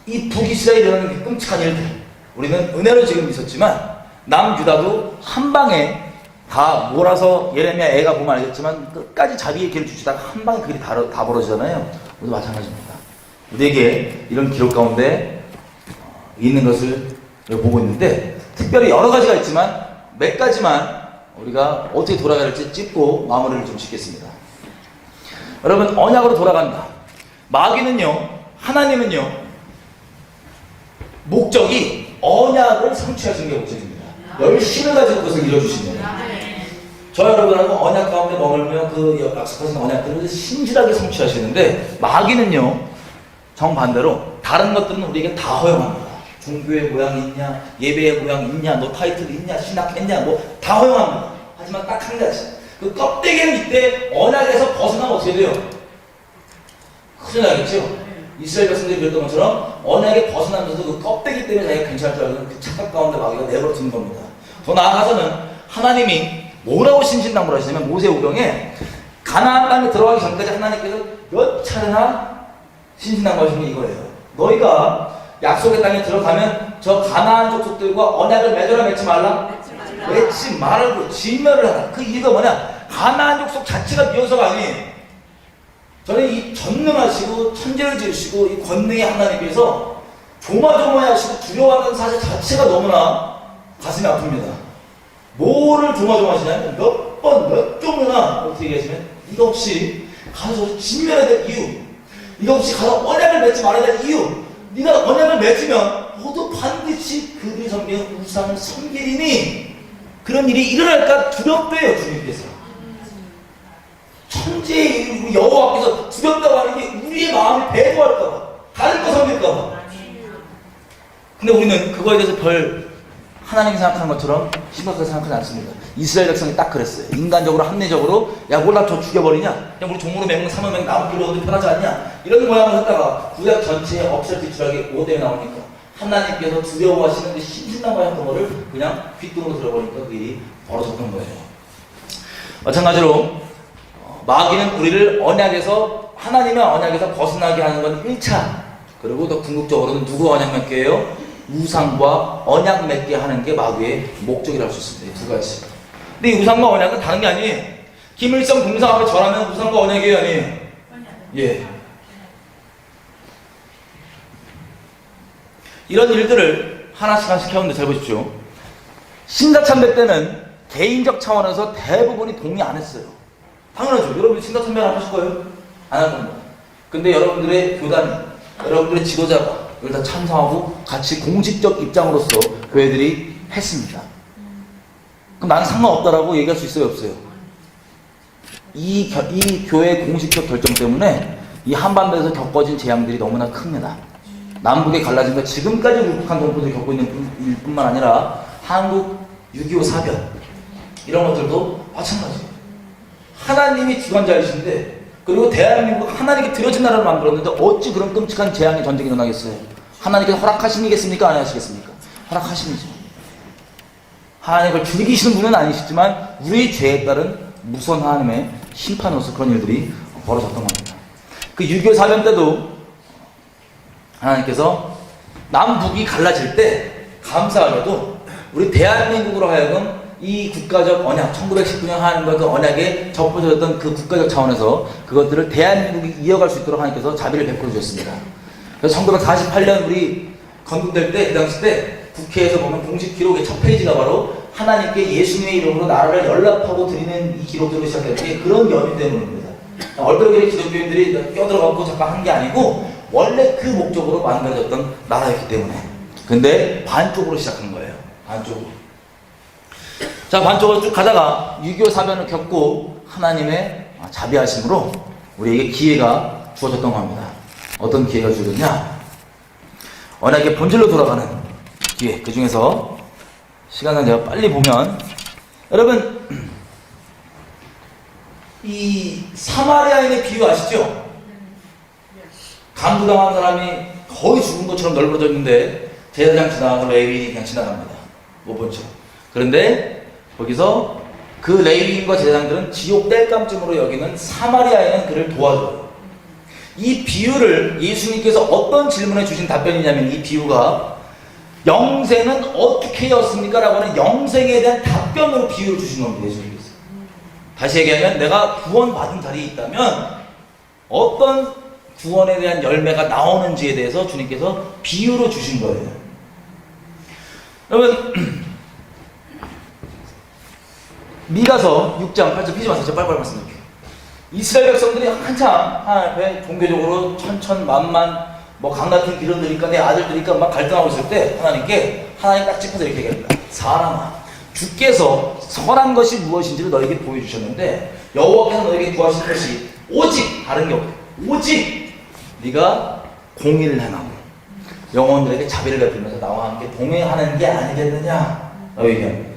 이 북이스라엘에 일어나는 끔찍한 일들, 우리는 은혜로 지금 있었지만 남유다도 한 방에 다 몰아서 예레미야 애가 보면 알겠지만 끝까지 자기의 길을 주시다가 한 방에 그 일이 다 벌어지잖아요. 우리도 마찬가지입니다. 우리에게 이런 기록 가운데 있는 것을 보고 있는데 특별히 여러 가지가 있지만 몇 가지만 우리가 어떻게 돌아가야 할지 짚고 마무리를 좀 짓겠습니다. 여러분, 언약으로 돌아간다. 마귀는요, 하나님은요, 목적이 언약을 성취하시는 게 목적입니다. 열심을 가지고 그것을 이뤄주십니다. 저 여러분하고 언약 가운데 머물며 그 약속하신 언약들을 신실하게 성취하시는데 마귀는요, 정반대로 다른 것들은 우리에게 다 허용합니다. 종교의 모양이 있냐, 예배의 모양이 있냐, 너 타이틀이 있냐, 신학했냐, 뭐 다 허용합니다. 하지만 딱 한 가지, 그 껍데기는 이때 언약에서 벗어나면 어떻게 돼요? 큰일 나겠죠? 이스라엘 백성들이 그랬던 것처럼 언약에 벗어나면서 그 껍데기 때문에 자기가 괜찮을 줄 알고 그 착각 가운데 마귀가 내버려두는 겁니다. 더 나아가서는 하나님이 뭐라고 신신당부를 하시냐면 모세오경에 가나안 땅에 들어가기 전까지 하나님께서 몇 차례나 신신당부하시는 게 이거예요. 너희가 약속의 땅에 들어가면 저 가나안 족속들과 언약을 맺어라 맺지 말라? 맺지 말고 진멸을 하라. 그 이유가 뭐냐? 가나안 족속 자체가 비어서가 아니에요. 저는 이 전능하시고 천재를 지으시고 이 권능의 하나님께서 조마조마하시고 두려워하는 사실 자체가 너무나 가슴이 아픕니다. 뭐를 조마조마하시냐면 몇 종류나 어떻게 얘기하시면 이거 없이 가서 진멸해야 될 이유, 이거 없이 가서 언약을 맺지 말아야 될 이유, 네가 언약을 맺으면 모두 반드시 그들이 섬기는 우상을 섬기리니 그런 일이 일어날까 두렵대요. 주님께서 천재의 여호와께서 두렵다고 하는 게 우리의 마음을 배도할까봐, 다른 거 섬길까봐. 근데 우리는 그거에 대해서 별 하나님 생각하는 것처럼 심각하게 생각하지 않습니다. 이스라엘 백성이 딱 그랬어요. 인간적으로, 합리적으로, 야 몰라 저 죽여버리냐, 그냥 우리 종으로 맹 삼아 맹 나무 필요한데 편하지 않냐, 이런 모양을 했다가 구약 전체에 억설지출하게 5대에 나오니까 하나님께서 두려워하시는 그 신신당부하셨던 거를 그냥 귓등으로 들어버리니까 그 일이 벌어졌던 거예요. 마찬가지로 마귀는 우리를 언약에서, 하나님의 언약에서 벗어나게 하는 건 1차, 그리고 더 궁극적으로는 누구 언약 맺게 해요? 우상과 언약 맺게 하는 게 마귀의 목적이라고 할 수 있습니다. 두 가지. 근데 이 우상과 언약은 다른 게 아니에요. 김일성 동상 앞에 절하면 우상과 언약이에요, 아니에요? 예. 이런 일들을 하나씩 해오는데 잘 보십시오. 신사참배 때는 개인적 차원에서 대부분이 동의 안 했어요. 당연하죠. 여러분이 신사참배 안 하실 거예요? 안 할 겁니다. 근데 여러분들의 교단이, 여러분들의 지도자가 이걸 다 참석하고 같이 공식적 입장으로서 교회들이 했습니다. 그럼 나는 상관없다라고 얘기할 수 있어요, 없어요? 이 교회의 공식적 결정 때문에 이 한반도에서 겪어진 재앙들이 너무나 큽니다. 남북에 갈라진 거 지금까지 우리 북한 동포들이 겪고 있는 일뿐만 아니라 한국 6.25 사변 이런 것들도 마찬가지예요. 하나님이 주관자이신데, 그리고 대한민국 하나님께 드려진 나라를 만들었는데 어찌 그런 끔찍한 재앙의 전쟁이 일어나겠어요? 하나님께서 허락하시겠습니까? 안 하시겠습니까? 허락하십니다. 하나님 그걸 즐기시는 분은 아니시지만 우리의 죄에 따른 무서운 하나님의 심판으로서 그런 일들이 벌어졌던 겁니다. 그 6.25 사변 때도 하나님께서 남북이 갈라질 때 감사하게도 우리 대한민국으로 하여금 이 국가적 언약, 1919년 하나님과 그 언약에 접붙여졌던 그 국가적 차원에서 그것들을 대한민국이 이어갈 수 있도록 하나님께서 자비를 베풀어 주셨습니다. 그래서 1948년 우리 건국될 때, 그 당시 때 국회에서 보면 공식 기록의 첫 페이지가 바로 하나님께 예수님의 이름으로 나라를 연락하고 드리는 이 기록들로 시작된 게 그런 연유 때문입니다. 얼떨결에 기독교인들이 껴들어가고 잠깐 한 게 아니고 원래 그 목적으로 만들어졌던 나라였기 때문에. 근데 반쪽으로 시작한 거예요. 반쪽으로. 자, 반쪽으로 쭉 가다가 6.25 사변을 겪고 하나님의 자비하심으로 우리에게 기회가 주어졌던 겁니다. 어떤 기회가 주어졌냐? 언약의 본질로 돌아가는 기회. 그 중에서 시간은 제가 빨리 보면, 여러분 이 사마리아인의 비유 아시죠? 강구당한 사람이 거의 죽은 것처럼 널브러져 있는데 제사장 지나가고 레위인이 그냥 지나갑니다. 못 본 척. 그런데 거기서 그 레위인과 제사장들은 지옥 뗄감쯤으로 여기는 사마리아인은 그를 도와줘요. 이 비유를 예수님께서 어떤 질문에 주신 답변이냐면, 이 비유가 영생은 어떻게 였습니까? 라고 하는 영생에 대한 답변으로 비유를 주신 겁니다. 예수님께서. 다시 얘기하면, 내가 구원받은 자리에 있다면 어떤 구원에 대한 열매가 나오는지에 대해서 주님께서 비유로 주신 거예요. 여러분 미가서 6장 8절 피지 마세요. 빨리빨리 말씀드릴게요. 이스라엘 백성들이 한참 하나님 앞에 종교적으로 천천만만 강 같은 기름들이니까 내 아들들이니까 막 갈등하고 있을 때 하나님 딱 짚어서 이렇게 얘기합니다. 사람아, 주께서 선한 것이 무엇인지를 너에게 보여주셨는데 여호와께서 너에게 구하실 것이 오직 다른 게 없다. 오직 네가 공의를 행하고 영혼들에게 자비를 베풀면서 나와 함께 동행하는 게 아니겠느냐 라고 얘기합니다.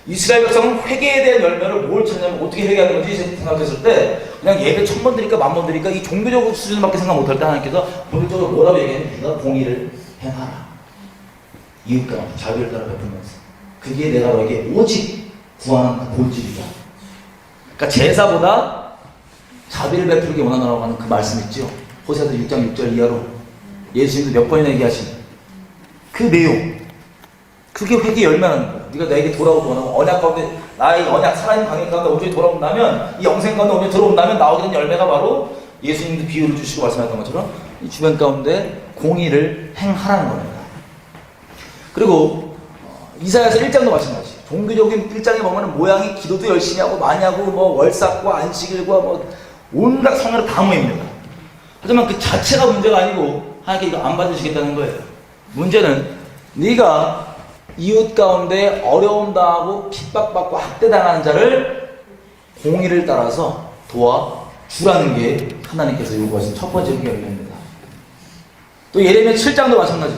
이스라엘 백성은 회개에 대한 열매를 뭘 찾냐면, 어떻게 회개하는 건지 생각했을 때 그냥 예배 1000번 드릴까 10,000번 드릴까 이 종교적 수준밖에 생각 못할 때 하나님께서 본격적으로 뭐라고 얘기하냐면, 네가 공의를 행하라. 이웃과 자비를 따라 베풀면서 그게 내가 너에게 오직 구하는 그 본질이다. 그러니까 제사보다 자비를 베풀기 원하노라고 하는 그 말씀 있죠. 호세아서 6장 6절 이하로 예수님도 몇 번이나 얘기하신 그 내용, 그게 회개 열매라는 거야. 네가 나에게 돌아오고 원하고 언약 가운데, 나의 언약 살아있는 관계 가운데 온전히 돌아온다면, 이 영생 가운데 온전히 들어온다면 나오게 된 열매가 바로 예수님도 비유를 주시고 말씀하셨던 것처럼 이 주변 가운데 공의를 행하라는 겁니다. 그리고 이사야서 1장도 마찬가지. 종교적인 1장에 보면 모양이 기도도 열심히 하고 많이 하고 월삭과 안식일과 온갖 성회를 다 모입니다. 하지만 그 자체가 문제가 아니고 하나님께 이거 안 받으시겠다는 거예요. 문제는 네가 이웃 가운데 어려움 당하고 핍박받고 학대당하는 자를 공의를 따라서 도와주라는 게 하나님께서 요구하신 첫 번째 열매입니다. 또 예레미야 7장도 마찬가지.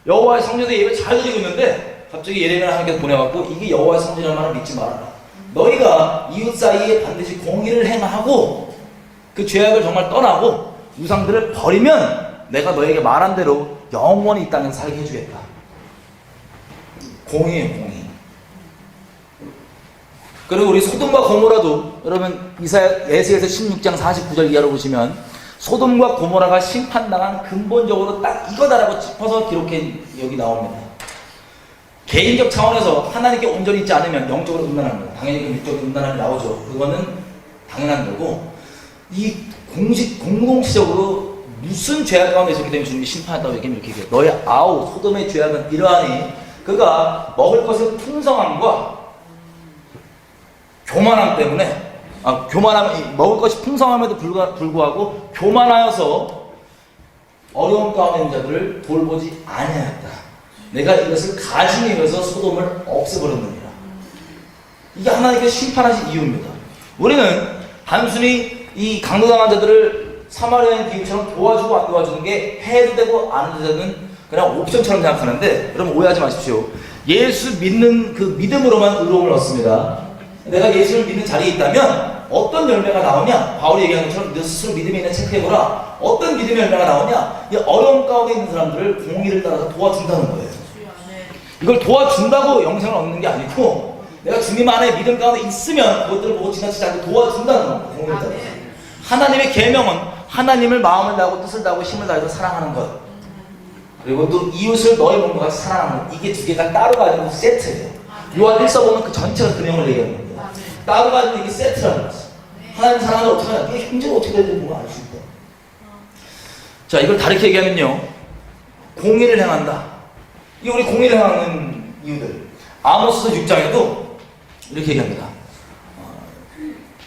여호와의 성전에 예배 잘 드리고 있는데 갑자기 예레미야를 하나님께서 보내갖고, 이게 여호와의 성전이라는 말을 믿지 말아라. 너희가 이웃 사이에 반드시 공의를 행하고 그 죄악을 정말 떠나고 우상들을 버리면 내가 너에게 말한 대로 영원히 이 땅에서 살게 해주겠다. 공의예요, 공의. 그리고 우리 소돔과 고모라도, 여러분 에스겔서 16장 49절 이하로 보시면 소돔과 고모라가 심판당한 근본적으로 딱 이거다라고 짚어서 기록해 여기 나옵니다. 개인적 차원에서 하나님께 온전히 있지 않으면 영적으로 음란합니다. 당연히 그 육적으로 음란함이 나오죠. 그거는 당연한 거고, 이 공동체적으로 무슨 죄악 가운데 있었기 때문에 주님이 심판했다고 얘기하면 이렇게 얘기해요. 너의 아우 소돔의 죄악은 이러하니 그가 먹을 것의 풍성함과 교만함 때문에, 먹을 것이 풍성함에도 불구하고 교만하여서 어려운 가운데 있는 자들을 돌보지 아니하였다. 내가 이것을 가증에 의해서 소돔을 없애버렸느니라. 이게 하나님께서 심판하신 이유입니다. 우리는 단순히 이 강도당한 자들을 사마리아인 비유처럼 도와주고 안 도와주는 게 해도 되고 안 해도 되는 그냥 옵션처럼 생각하는데, 여러분 오해하지 마십시오. 예수 믿는 그 믿음으로만 의로움을 얻습니다. 내가 예수를 믿는 자리에 있다면 어떤 열매가 나오냐? 바울이 얘기하는 것처럼 너 스스로 믿음에 있는 체크해보라. 어떤 믿음의 열매가 나오냐? 이 어려움 가운데 있는 사람들을 공의를 따라서 도와준다는 거예요. 이걸 도와준다고 영생을 얻는 게 아니고, 내가 주님 안에 믿음 가운데 있으면 그것들을 보고 지나치지 않고 도와준다는 겁니다. 공의를 따라서. 하나님의 계명은 하나님을 마음을 다하고 뜻을 다하고 힘을 다해서 사랑하는 것, 그리고 또 이웃을 너의 몸과 같이 사랑하는 것, 이게 두 개가 따로 가지고 세트예요. 요한 1서 보면 그 전체가 그 내용을 얘기하는 겁니다. 따로 가지고 이게 세트라는 거죠. 하나님 사랑하는 어떻게 하냐? 이게 형제가 어떻게 해야 되는 거 알 수 있다. 자, 이걸 다르게 얘기하면요, 공의를 행한다. 이게 우리 공의를 행하는 이유들. 아모스 6장에도 이렇게 얘기합니다.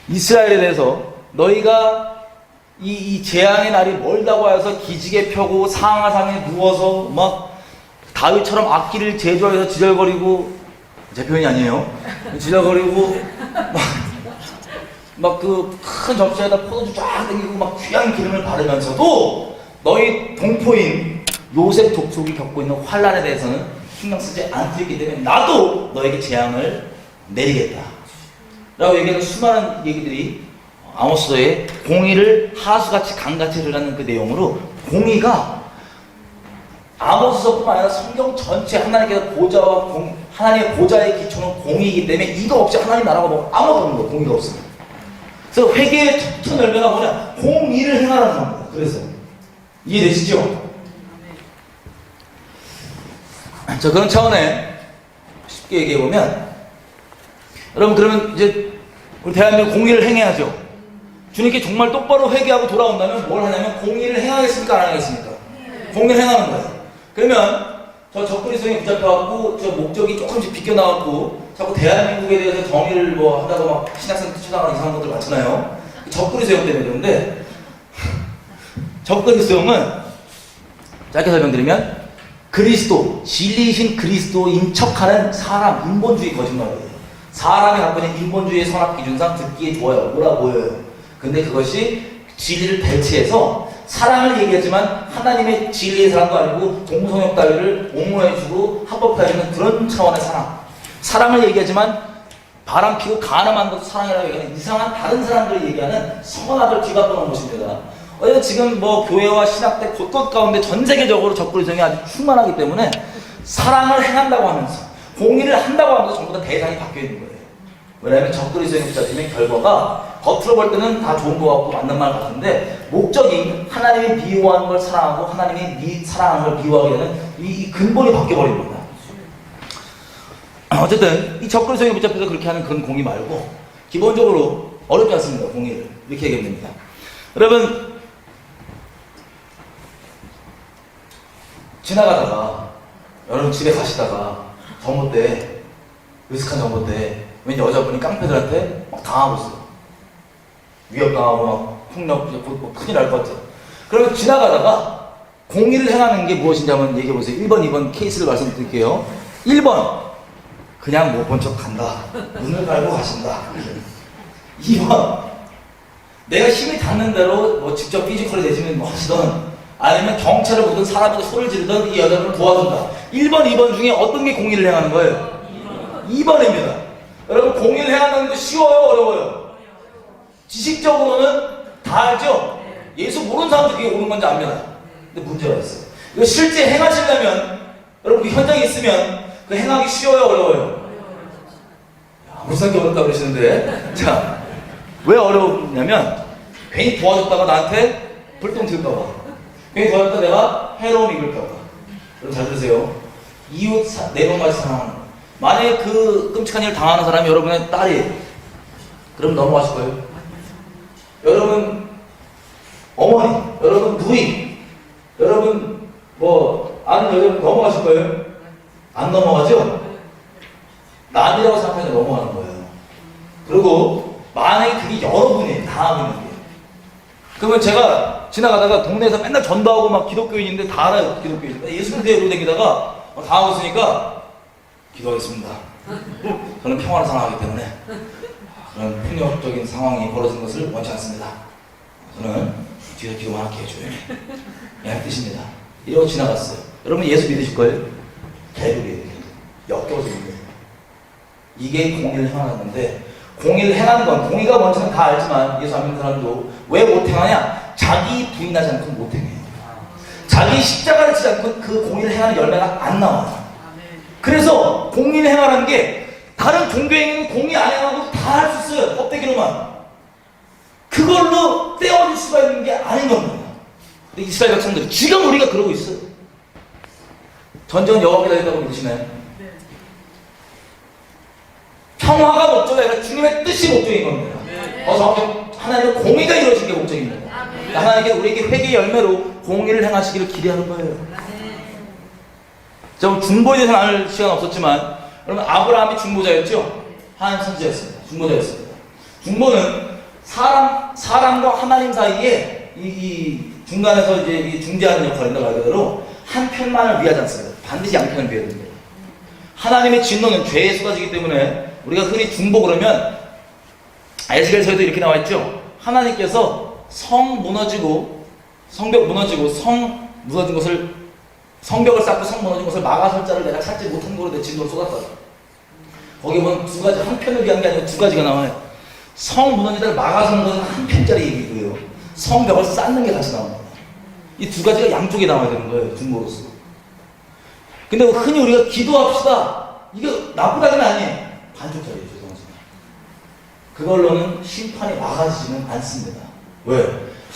이스라엘에 대해서 너희가 이 재앙의 날이 멀다고 해서 기지개 펴고 상하상에 누워서 막 다윗처럼 악기를 제조해서 지절거리고, 제 표현이 아니에요. 지절거리고 막 그 큰 접시에다 포도주 쫙 당기고 막 귀한 기름을 바르면서도 너희 동포인 요셉 족속이 겪고 있는 환란에 대해서는 신경 쓰지 않고 있기 때문에 나도 너에게 재앙을 내리겠다 라고 얘기하는 수많은 얘기들이 아모스서의 공의를 하수같이 강같이 흐르는 그 내용으로, 공의가 아모스서뿐만 아니라 성경 전체 하나님께서 하나님의 보좌의 기초는 공의이기 때문에 이거 없이 하나님 나라가 뭐 아무것도 없는 거예요. 공의가 없으면. 그래서 회개의 첫 열매가 뭐냐? 공의를 행하라는 겁니다. 그래서 이해되시죠? 자, 그런 차원에 쉽게 얘기해보면, 여러분 그러면 이제 우리 대한민국 공의를 행해야죠. 주님께 정말 똑바로 회개하고 돌아온다면 뭘 하냐면 공의를 행하겠습니까? 안 하겠습니까? 공의를 행하는 거예요. 그러면 저 적그리스도에 붙잡혀갖고 저 목적이 조금씩 비껴나왔고 자꾸 대한민국에 대해서 정의를 뭐 한다고 막 신학생 투철당하는 이상한 것들 많잖아요. 적그리스도 때문에 그런데, 적그리스도는 짧게 설명드리면 그리스도, 진리이신 그리스도인 척하는 사람, 인본주의 거짓말이에요. 사람이 갖고 있는 인본주의의 선악기준상 듣기에 좋아요. 뭐라 보여요. 근데 그것이 진리를 배치해서 사랑을 얘기하지만 하나님의 진리의 사랑도 아니고 동성역 따위를 옹호해주고 합법화해주는 그런 차원의 사랑. 사랑을 얘기하지만 바람 피고 가늠한 것도 사랑이라고 얘기하는 이상한 다른 사람들이 얘기하는 선악을 뒤바꾸는 것입니다. 어제 지금 뭐 교회와 신학대 곳곳 가운데 전 세계적으로 적그리스도이 아주 충만하기 때문에 사랑을 행한다고 하면서 공의를 한다고 하면서 전부 다 대상이 바뀌어 있는 거예요. 왜냐하면 적그리스도에 붙잡히면 결과가 겉으로 볼 때는 다 좋은 것 같고 맞는 말 같은데 목적이 하나님이 미워하는 걸 사랑하고 하나님이 사랑하는 걸 미워하게 되는 이 근본이 바뀌어버린 겁니다. 어쨌든 이 적그리스도에 붙잡혀서 그렇게 하는 그런 공의 말고 기본적으로 어렵지 않습니다. 공의를 이렇게 얘기하면 됩니다. 여러분 지나가다가 여러분 집에 가시다가 전봇대 으슥한 전봇대 왠지 여자분이 깡패들한테 막 당하고 있어요. 위협당하고 막 폭력, 뭐 큰일 날 것 같아요. 그러면 지나가다가 공의를 행하는 게 무엇인지 한번 얘기해보세요. 1번, 2번 케이스를 말씀드릴게요. 1번, 그냥 못 본 척 간다. 눈을 깔고 가신다. 2번, 내가 힘이 닿는 대로 뭐 직접 피지컬이 되시면 뭐 하시던 아니면 경찰을 부르든 사람에게 소리를 지르든 이 여자분을 도와준다. 1번, 2번 중에 어떤 게 공의를 행하는 거예요? 2번입니다. 여러분 공의를 행하는 거 쉬워요? 어려워요? 지식적으로는 다 알죠? 예수 모르는 사람도 그게 옳은 건지 압니다. 근데 문제가 있어요. 이거 실제 행하시려면 여러분 그 현장에 있으면 그 행하기 쉬워요? 어려워요? 아무리 생각이 어렵다고 그러시는데 자, 왜 어려우냐면 괜히 도와줬다가 나한테 불똥 튈까봐, 괜히 도와줬다가 내가 해로움 입을까봐. 여러분 잘 들으세요. 이웃 네 번까지 사랑하는 거. 만약에 그 끔찍한 일을 당하는 사람이 여러분의 딸이에요. 그럼 넘어가실 거예요. 여러분 어머니, 여러분 부인, 여러분 뭐 아는 여자분 넘어가실 거예요? 안 넘어가죠? 남이라고 생각하니까 넘어가는 거예요. 그리고 만약에 그게 여러분이에요. 당하고 있는 게. 그러면 제가 지나가다가 동네에서 맨날 전도하고 막 기독교인인데 다 알아요. 기독교인. 예수 믿는 데로 다니다가 당하고 있으니까 기도하겠습니다. 저는 평화를 사랑하기 때문에 그런 폭력적인 상황이 벌어진 것을 원치 않습니다. 저는 뒤에서 기도만 하게 해줘요. 이 뜻입니다. 이러고 지나갔어요. 여러분 예수 믿으실 거예요? 개불이에요. 역겨워서 믿어요. 이게 공의를 행하는 건데, 공의를 행하는 건 공의가 뭔지는 다 알지만 예수 안 믿는 사람도 왜 못 행하냐? 자기 부인하지 않고 못 행해요. 자기 십자가를 지지 않고 그 공의를 행하는 열매가 안 나와요. 그래서 공의를 행하라는 게 다른 종교행위는 공의 안 행하고 다 할 수 있어요. 껍데기로만. 그걸로 떼어줄 수가 있는 게 아닌 겁니다. 근데 이스라엘 백성들이 지금 우리가 그러고 있어요. 전쟁은 여호와께서 했다고 믿으시나요? 네. 평화가 목적이 아니라 주님의 뜻이 목적인 겁니다. 네. 하나님의 공의가 이루어진 게 목적입니다. 네. 하나님께 우리에게 회개의 열매로 공의를 행하시기를 기대하는 거예요. 좀 중보에 대해서는 알 시간 없었지만 그러면 아브라함이 중보자였죠? 하나님 선지자였습니다. 중보자였습니다. 중보는 사람과 하나님 사이에 이 중간에서 이제 이 중재하는 역할인데 말 그대로 한 편만을 위하지 않습니다. 반드시 양편을 위해야 됩니다. 하나님의 진노는 죄의 쏟아지기 때문에 우리가 흔히 중보 그러면 에스겔서에도 이렇게 나와 있죠. 하나님께서 성벽 무너지고 성 무너진 것을 성벽을 쌓고 성 무너진 것을 막아설 자를 내가 찾지 못한 거로 내 진노를 쏟았다. 거기 보면 두 가지, 한 편을 위한 게 아니라 두 가지가 나와요. 성 무너진 자를 막아서는 것은 한 편짜리 얘기고요. 성벽을 쌓는 게 다시 나옵니다. 이 두 가지가 양쪽에 나와야 되는 거예요. 중보로서. 근데 흔히 우리가 기도합시다. 이게 나쁘다는 아니에요. 반쪽짜리예요. 죄송합니다. 그걸로는 심판이 막아지지는 않습니다. 왜?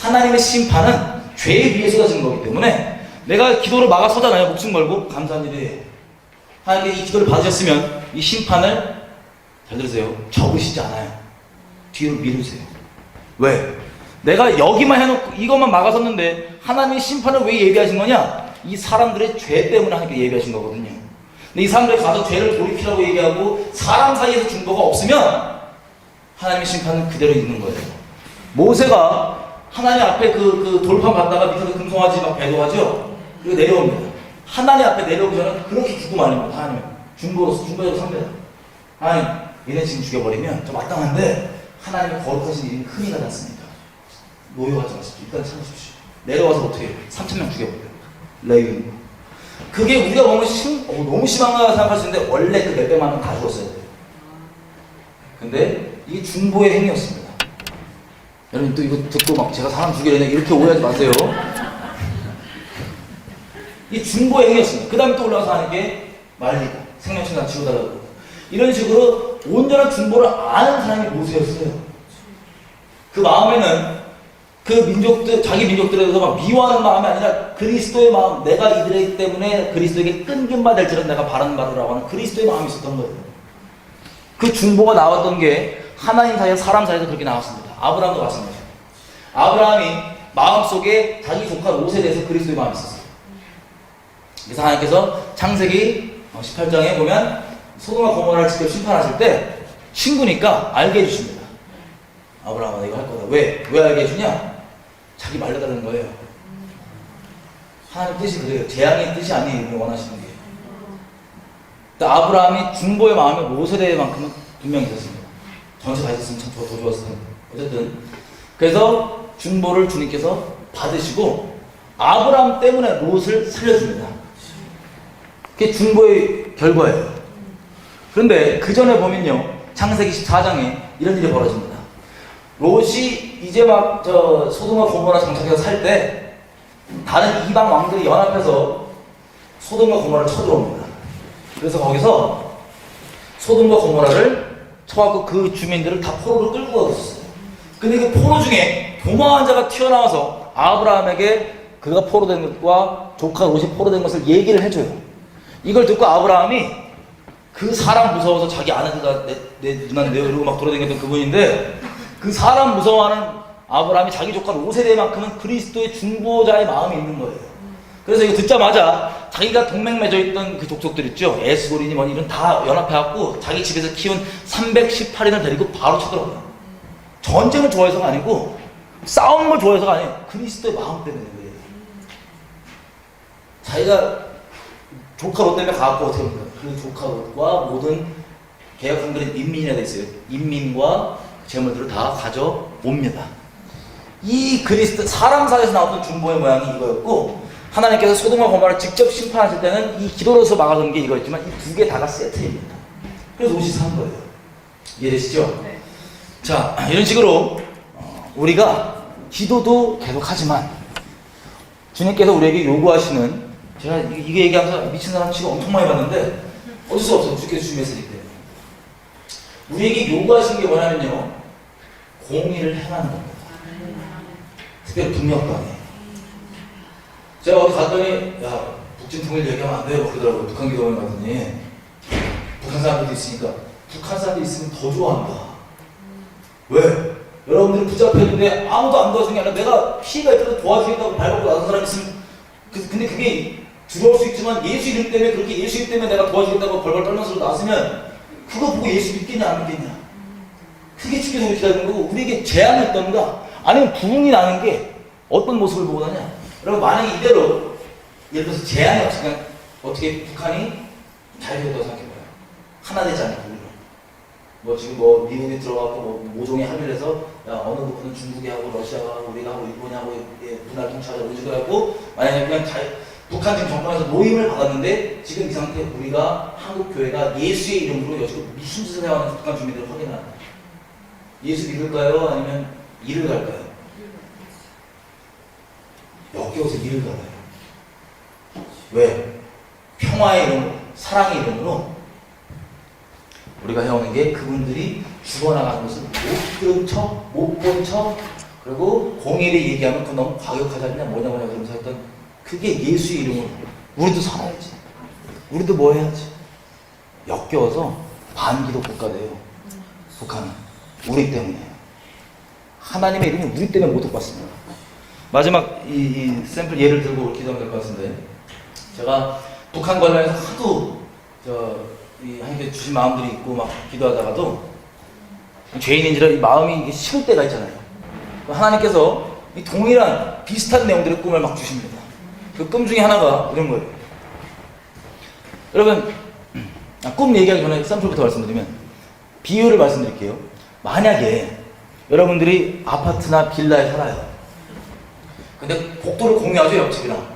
하나님의 심판은 죄에 비해 쏟아지는 거기 때문에 내가 기도를 막아서잖아요. 목숨 걸고 감사한 일이에요. 하나님께 이 기도를 받으셨으면 이 심판을 잘 들으세요. 접으시지 않아요. 뒤로 미루세요. 왜? 내가 여기만 해놓고 이것만 막아섰는데 하나님의 심판을 왜 예비하신 거냐? 이 사람들의 죄 때문에 하나님께 예비하신 거거든요. 근데 이 사람들이 가서 죄를 돌이키라고 얘기하고 사람 사이에서 중보가 없으면 하나님의 심판은 그대로 있는 거예요. 모세가 하나님 앞에 그 돌판 갔다가 밑에서 금송아지 막 배도하죠? 그리고 내려옵니다. 하나님 앞에 내려오기 전에 그렇게 죽고 말입니다. 하나님 중보자로 삽니다. 하나님 얘네 지금 죽여버리면 좀 마땅한데 하나님의 거룩하신 이름이 흔히 가지 않습니까? 노여하지 마십시오. 일단 참으십시오. 내려와서 어떻게 해요? 3,000명 죽여버려요. 레위인. 그게 우리가 보면 너무 심한가 생각할 수 있는데 원래 그 몇백만 명 다 죽었어야 돼요. 근데 이게 중보의 행위였습니다. 여러분 또 이거 듣고 막 제가 사람 죽이려냐 이렇게 오해하지 마세요. 이 중보의 행위였습니다. 그 다음에 또 올라가서 하는 게 말리고 생명신상 지워달라고 이런 식으로 온전한 중보를 아는 사람이 모세였어요. 그 마음에는 그 민족들, 자기 민족들에서 막 미워하는 마음이 아니라 그리스도의 마음, 내가 이들에게 때문에 그리스도에게 끊긴 바 될지는 내가 바라는 바로라고 하는 그리스도의 마음이 있었던 거예요. 그 중보가 나왔던 게 하나님 사이에서 사람 사이에서 그렇게 나왔습니다. 아브라함도 마찬가지예요. 아브라함이 마음속에 자기 조카 롯에 대해서 그리스도의 마음이 있었어요. 그래서 하나님께서 창세기 18장에 보면 소돔과 고모라를 직접 심판하실 때 친구니까 알게 해주십니다. 아브라함아 이거 할 거다. 왜 알게 해주냐? 자기 말려달라는 거예요. 하나님 뜻이 그래요. 재앙의 뜻이 아니에요. 원하시는 게. 근데 아브라함이 중보의 마음이 모세대만큼은 분명히 있었습니다. 전체 다 있었으면 참 더 좋았을 텐데. 어쨌든 그래서 중보를 주님께서 받으시고 아브라함 때문에 롯을 살려줍니다. 그게 중보의 결과예요. 그런데 그 전에 보면요. 창세기 14장에 이런 일이 벌어집니다. 롯이 이제 막 소돔과 고모라 정착해서 살 때 다른 이방 왕들이 연합해서 소돔과 고모라를 쳐들어옵니다. 그래서 거기서 소돔과 고모라를 쳐갖고 그 주민들을 다 포로로 끌고 가셨어요. 근데 그 포로 중에 도망한 자가 튀어나와서 아브라함에게 그가 포로된 것과 조카 롯이 포로된 것을 얘기를 해줘요. 이걸 듣고 아브라함이 그 사람 무서워서 자기 아내가 내 누나인데요 이러고 막 돌아다녔던 그분인데 그 사람 무서워하는 아브라함이 자기 조카 롯에 대해만큼은 그리스도의 중보자의 마음이 있는 거예요. 그래서 이거 듣자마자 자기가 동맹 맺어 있던 그 족속들 있죠. 에스골이니 뭐니 이런 다 연합해갖고 자기 집에서 키운 318인을 데리고 바로 쳐들어가요. 전쟁을 좋아해서가 아니고 싸움을 좋아해서가 아니에요. 그리스도의 마음 때문에 그래요. 자기가 조카 롯 때문에 가갖고 어떻게 합니까? 그 조카 롯과 모든 계약한 인민이라 돼 있어요. 인민과 재물들을 다 가져옵니다. 이 그리스도 사람 사이에서 나왔던 중보의 모양이 이거였고 하나님께서 소돔과 고모라를 직접 심판하실 때는 이 기도로서 막아둔 게 이거였지만 이 두 개 다가 세트입니다. 그래서 옷이 산 거예요. 이해되시죠? 네. 자, 이런 식으로 우리가 기도도 계속하지만 주님께서 우리에게 요구하시는 제가 이게 얘기하면서 미친 사람 치고 엄청 많이 봤는데 어쩔 수 없어요. 주께서 준비했으기 때문에 우리에게 요구하시는 게 뭐냐면요 공의를 행하는 겁니다. 특별히 북녘방에 제가 어디 갔더니 야 북진 통일 얘기하면 안 돼요 그러더라고요. 북한 기도원에 갔더니 북한 사람들도 있으니까 북한 사람들이 있으면 더 좋아한다. 왜? 여러분들이 붙잡혔는데 아무도 안 도와주는 게 아니라 내가 피해가 있어서 도와주겠다고 발벗고 나선 사람이 있으면 근데 그게 두려울 수 있지만 예수 이름 때문에 그렇게 예수 이름 때문에 내가 도와주겠다고 벌벌 떨면서 나서면 그거 보고 예수 믿겠냐 안 믿겠냐. 그게 주께서 기다리는 거고 우리에게 제한이 있던가 아니면 부흥이 나는 게 어떤 모습을 보고 나냐. 여러분 만약에 이대로 예를 들어서 제한이 없으면 어떻게 북한이 잘 되었다고 생각해봐요. 하나 되지 않을까 우리는. 뭐 지금 뭐 미국이 들어가고 뭐 모종에 합의를 해서 야 어느 부분은 중국이 하고 러시아가 하고 우리가 하고 일본이 하고 문화를 통치하자고 이렇게 하고 만약에 그냥 북한 지금 정권에서 모임을 받았는데 지금 이 상태 우리가 한국 교회가 예수의 이름으로 여지껏 무슨 짓을 해왔는지 북한 주민들을 확인하는 거예요. 예수 믿을까요? 아니면 일을 갈까요? 역겨워서 일을 갈아요. 왜? 평화의 이름으로, 사랑의 이름으로 우리가 해오는 게 그분들이 죽어나가는 것을 못 들은 척, 못 본 척, 그리고 공의를 얘기하면 그 너무 과격하지 않냐, 뭐냐 그러면서 했던 그게 예수의 이름으로 우리도 살아야지. 우리도 뭐 해야지. 역겨워서 반기독 국가 돼요. 북한은. 우리 때문에. 하나님의 이름이 우리 때문에 못 받습니다. 마지막 이 샘플 예를 들고 기도하면 될 것 같은데 제가 북한 관련해서 하도 하나님께 주신 마음들이 있고 막 기도하다가도 죄인인지라 이 마음이 식을 때가 있잖아요. 하나님께서 이 동일한 비슷한 내용들의 꿈을 막 주십니다. 그 꿈 중에 하나가 이런 거예요. 여러분 꿈 얘기하기 전에 샘플부터 말씀드리면 비유를 말씀드릴게요. 만약에 여러분들이 아파트나 빌라에 살아요. 근데 복도를 공유하죠, 옆집이랑.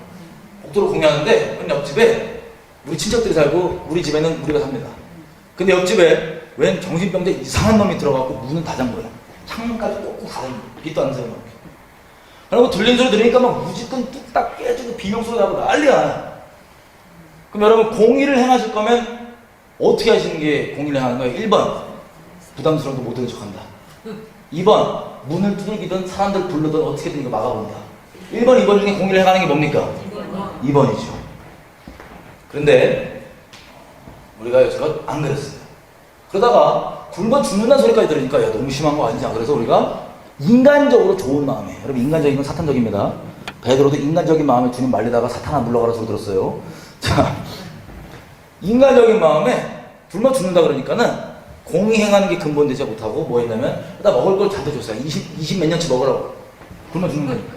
복도를 공유하는데 그 옆집에 우리 친척들이 살고 우리 집에는 우리가 삽니다. 근데 옆집에 웬 정신병자 이상한 놈이 들어가고 문은 다 잠궈요. 창문까지 꼭꼭 닫아요. 빛도 안 새요. 그리고 들리는 소리 들으니까 막 무지끈 뚝딱 깨지고 비명소리 나고 난리가 나요. 그럼 여러분 공의를 행하실 거면 어떻게 하시는 게 공의를 행하는 거예요? 1번 부담스러워도 못하는 척한다. 2번 문을 두들기든 사람들 부르든 어떻게든 이거 막아본다. 1번, 2번 중에 공의를 행하는 게 뭡니까? 2번이죠. 그런데 우리가 여태껏 안 그랬어요. 그러다가 굶어 죽는다는 소리까지 들으니까 야 너무 심한 거 아니냐. 그래서 우리가 인간적으로 좋은 마음에, 여러분 인간적인 건 사탄적입니다. 베드로도 인간적인 마음에 주님 말리다가 사탄아 물러가라 소리 들었어요. 자, 인간적인 마음에 굶어 죽는다 그러니까는 공의 행하는 게 근본되지 못하고 뭐 했냐면 나 먹을 걸 잔뜩 줬어요. 20 몇 년치 먹으라고. 굶어 죽는 거니까.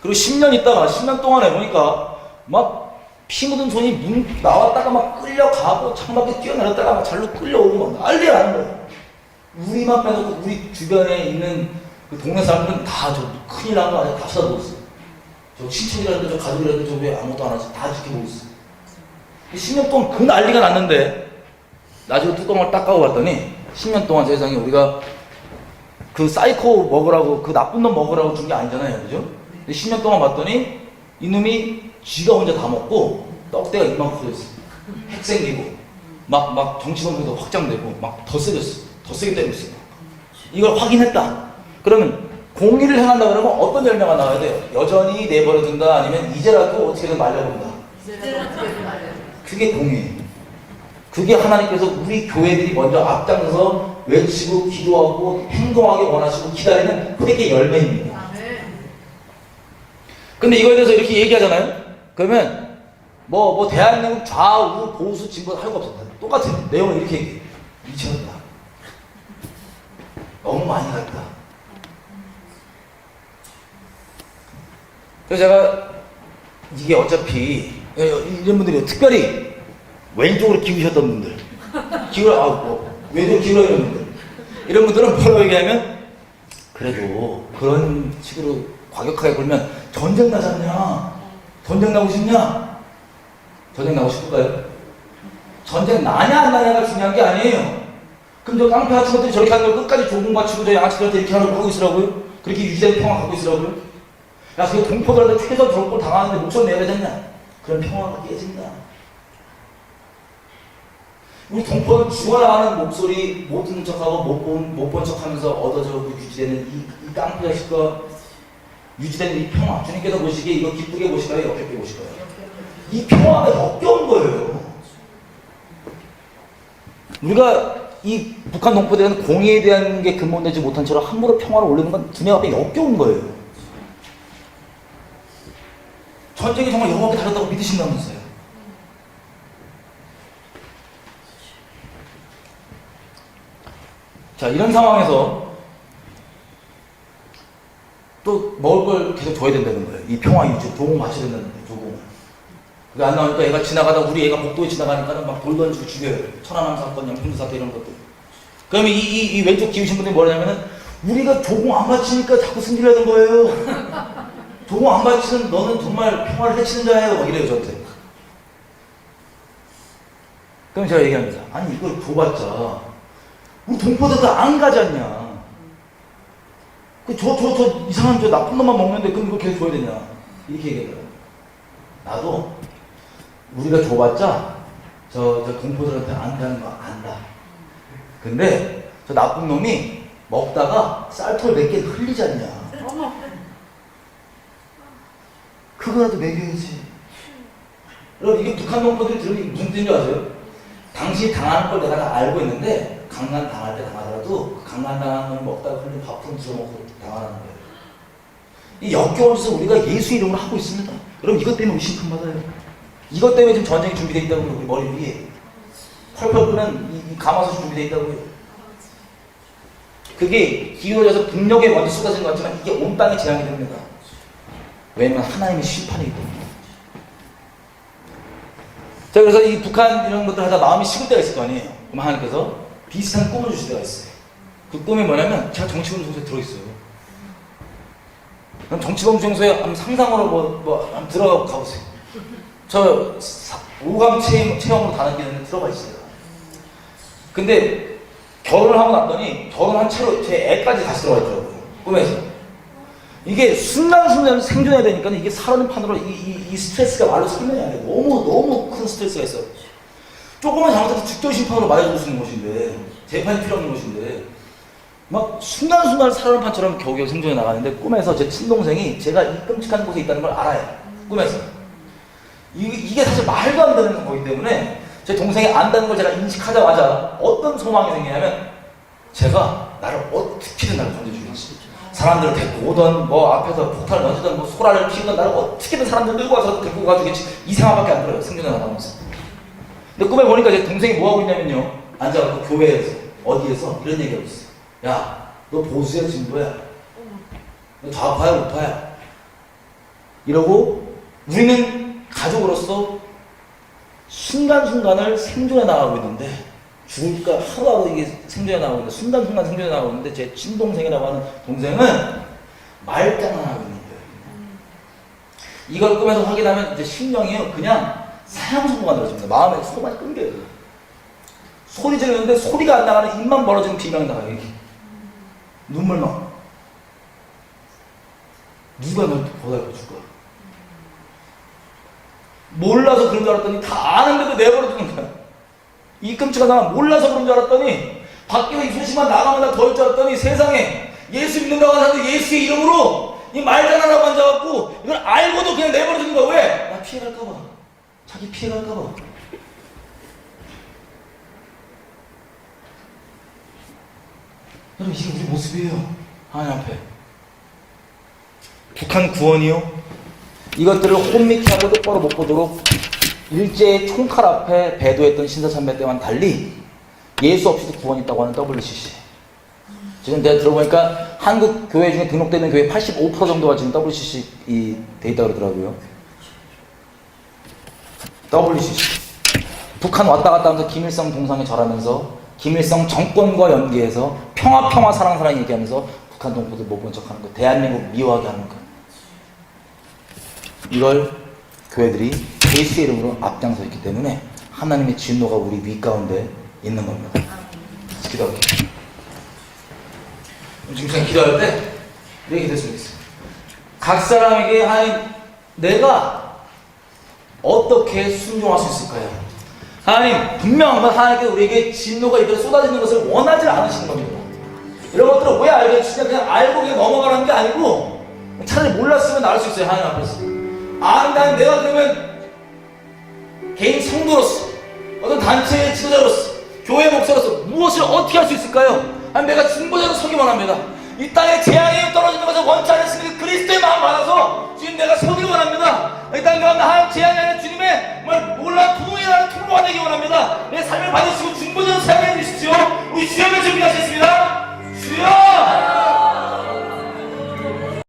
그리고 10년 있다가 10년 동안에 보니까 막 피 묻은 손이 문 나왔다가 막 끌려가고 창밖에 뛰어내렸다가 막 잘로 끌려오고 막 난리가 나는 거예요. 우리만 빼놓고 우리 주변에 있는 그 동네 사람들은 다 저 큰일 난 거 아니야? 다 쳐다보고 있어요. 저 친척이라든지 저 가족이라든지 저 왜 아무것도 안 하지? 다 지켜보고 있어요. 10년 동안 그 난리가 났는데 나중에 뚜껑을 딱 까고 봤더니 10년 동안 세상에 우리가 그 사이코 먹으라고 그 나쁜 놈 먹으라고 준 게 아니잖아요. 그죠? 근데 10년 동안 봤더니 이놈이 쥐가 혼자 다 먹고 떡대가 이만큼 커졌어. 핵 생기고 막 정치범위도 확장되고 막 더 세졌어. 더 세게 때리고 있어요. 이걸 확인했다. 그러면 공의를 행한다 그러면 어떤 열매가 나와야 돼요? 여전히 내버려둔다 아니면 이제라도 어떻게든 말려본다. 그게 공의예요. 그게 하나님께서 우리 교회들이 먼저 앞장서서 외치고 기도하고 행동하기 원하시고 기다리는 그게 열매입니다. 근데 이거에 대해서 이렇게 얘기하잖아요. 그러면 뭐 대한민국 좌우 보수 진보 할 거 없었다. 똑같아요. 내용을 이렇게 얘기해. 미쳤다. 너무 많이 갔다. 그래서 제가 이게 어차피 이런 분들이 특별히 왼쪽으로 기우셨던 분들 왼쪽으로 기울어 이런 분들은 뭐라고 얘기하면 그래도 그런 식으로 과격하게 굴면 전쟁 나잖냐. 전쟁 나고 싶냐? 전쟁 나고 싶을까요? 전쟁 나냐 안 나냐가 중요한 게 아니에요. 그럼 저 깡패 같은 것들이 저렇게 하는 걸 끝까지 조공 바치고 저 양아치들한테 이렇게 하고 있으라고요? 그렇게 유지된 평화 갖고 있으라고요? 야, 그 동포들한테 최선 저런 걸 당하는데 목소리 내야 되냐? 그런 평화가 깨진다. 우리 동포는 죽어나가는 목소리 못 듣는 척하고 못 본 척하면서 얻어져 유지되는 이 깡패 자식과 유지되는 이 평화. 주님께서 보시기에 이거 기쁘게 보실까요? 역겹게 보실까요? 이 평화가 역겨운 거예요. 우리가 이 북한 동포들은 공의에 대한 게 근본되지 못한 채로 함부로 평화를 올리는 건 두뇌 앞에 역겨운 거예요. 전쟁이 정말 여호와께 달렸다고 믿으신다면서요. 자, 이런 상황에서 또 먹을 걸 계속 줘야 된다는 거예요. 이 평화 유지, 조공 마셔야 된다는 거예요. 조공. 그게 안 나오니까 애가 지나가다 우리 애가 복도에 지나가니까는 막 돌 던지고 죽여요. 천안함 사건, 영풍도 사건 이런 것들. 그러면 이 왼쪽 기우신 분들이 뭐냐면은 우리가 조공 안 바치니까 자꾸 승질내는 거예요. 조공 안 바치는 너는 정말 평화를 해치는 자예요. 막 이래요, 저한테. 그럼 제가 얘기합니다. 아니, 이걸 줘봤자 우리 동포들 안 가지 않냐. 저 이상한 저 나쁜 놈만 먹는데 그럼 이거 계속 줘야 되냐. 이렇게 얘기하더라고요. 나도 우리가 줘봤자 저 동포들한테 안 가는 거 안다. 근데 저 나쁜 놈이 먹다가 쌀털 몇 개 흘리지 않냐. 그거라도 먹여야지. 여러분, 이게 북한 동포들이 들으니 무슨 뜻인지 아세요? 당신이 당하는 걸 내가 다 알고 있는데 강간 당할 때 당하더라도 그 강간 당하는 걸 먹다가 흘린 밥풀 들어먹고 당하는 거예요. 이 역겨운 짓을 우리가 예수 이름으로 하고 있습니다. 여러분, 이것 때문에 우리 심판받아요. 이것 때문에 지금 전쟁이 준비되어 있다고요. 우리 머리 위에 펄펄 끓는 이 가마솥이 준비되어 있다고요. 그게 기울어져서 북녘에 먼저 쏟아지는 것 같지만 이게 온 땅에 재앙이 됩니다. 왜냐면 하나님의 심판이기 때문에. 자, 그래서 이 북한 이런 것들 하다 마음이 식을 때가 있을 거 아니에요. 그럼 하나님께서 비슷한 꿈을 주실 때가 있어요. 그 꿈이 뭐냐면 제가 정치범죄소에 들어있어요. 그럼 정치범죄소에 한번 상상으로 한번 들어가 가보세요. 저 5강 체험으로 다니는데 들어가 있어요. 근데 결혼을 하고 났더니 결혼한 채로 제 애까지 다시 들어가 있더라고요. 꿈에서. 이게 순간순간 생존해야 되니까 이게 살아는 판으로 이 스트레스가 말로 설명이 안 돼요. 너무 큰 스트레스가 있어요. 조금만 잘못해서 즉결 심판으로 맞아줄 수 있는 곳인데, 재판이 필요 없는 곳인데, 막 순간순간 살아는 판처럼 겨우겨우 생존해 나가는데 꿈에서 제 친동생이 제가 이 끔찍한 곳에 있다는 걸 알아요. 꿈에서. 이게 사실 말도 안 되는 거기 때문에 제 동생이 안다는 걸 제가 인식하자마자 어떤 소망이 생기냐면 제가 나를 어떻게든 나를 건져주겠지. 사람들을 데리고 오던 앞에서 폭탄을 던지던 소라를 피우던 나를 어떻게든 사람들 끌고 와서 데리고 가주겠지. 이 생각밖에 안 들어요. 생존해 나가면서. 근데 꿈에 보니까 제 동생이 뭐 하고 있냐면요. 앉아갖고 교회에서 어디에서 이런 얘기하고 있어. 야, 너 보수야 진보야? 너 좌파야 우파야? 이러고 우리는 가족으로서 순간순간을 생존해 나가고 있는데 죽을까 하루하루 이게 생존해 나가고 있는데 순간순간 생존해 나가고 있는데 제 친동생이라고 하는 동생은 말장난하고 있는 거예요. 이걸 꿈에서 확인하면 이제 심령이요 그냥 사형선고가 늘어집니다. 마음에 소만이 끊겨요. 소리 지르는데 소리가 안 나가는 입만 벌어지면 비명이 나가요. 이렇게 눈물 막 누가 널 보살펴 줄 거야. 몰라서 그런 줄 알았더니 다 아는데도 내버려두는 거야. 이 끔찍한 사람 몰라서 그런 줄 알았더니 밖에서 이 소식만 나가면 나 더할 줄 알았더니 세상에 예수 믿는다고 하는데 예수의 이름으로 이 말장난하고 앉아갖고 이걸 알고도 그냥 내버려두는 거야. 왜? 나 피해갈까봐. 자기 피해갈까봐. 여러분 이게 우리 모습이에요. 하나님 앞에. 북한 구원이요. 이것들을 혼미케하고 똑바로 못 보도록 일제의 총칼 앞에 배도했던 신사참배 때와는 달리 예수 없이도 구원이 있다고 하는 WCC. 지금 내가 들어보니까 한국 교회 중에 등록되는 교회 85% 정도가 지금 WCC 돼 있다고 그러더라고요. WCC. 북한 왔다 갔다 하면서 김일성 동상에 절하면서 김일성 정권과 연계해서 평화 사랑 얘기하면서 북한 동포들 못 본 척하는 거, 대한민국 미워하게 하는 거. 이걸 교회들이 예수의 이름으로 앞장서 있기 때문에 하나님의 진노가 우리 위 가운데 있는 겁니다. 기도할게요. 지금 제가 기도할 때 이렇게 됐으면 좋겠어요. 각 사람에게 하나님 내가 어떻게 순종할 수 있을까요? 하나님 분명 하나님께 우리에게 진노가 이대로 쏟아지는 것을 원하지 않으시는 겁니다. 이런 것들을 왜 알겠지? 그냥 알고 그냥 넘어가는 게 아니고 차라리 몰랐으면 나을 수 있어요. 하나님 앞에서. 난 내가 그러면 개인 성도로서 어떤 단체의 지도자로서 교회 목사로서 무엇을 어떻게 할 수 있을까요? 내가 중보자로 서기만 합니다. 이 땅에 재앙이 떨어지는 것을 원치 않으시는 그리스도의 마음 받아서 지금 내가 서기만 합니다. 이 땅에 하나님 제 안에 주님의 정말 놀라운 통일하는 통로가 되기 원합니다. 내 삶을 받으시고 중보자로 사용해 주십시오. 우리 주여 외쳐 기도하시겠습니다.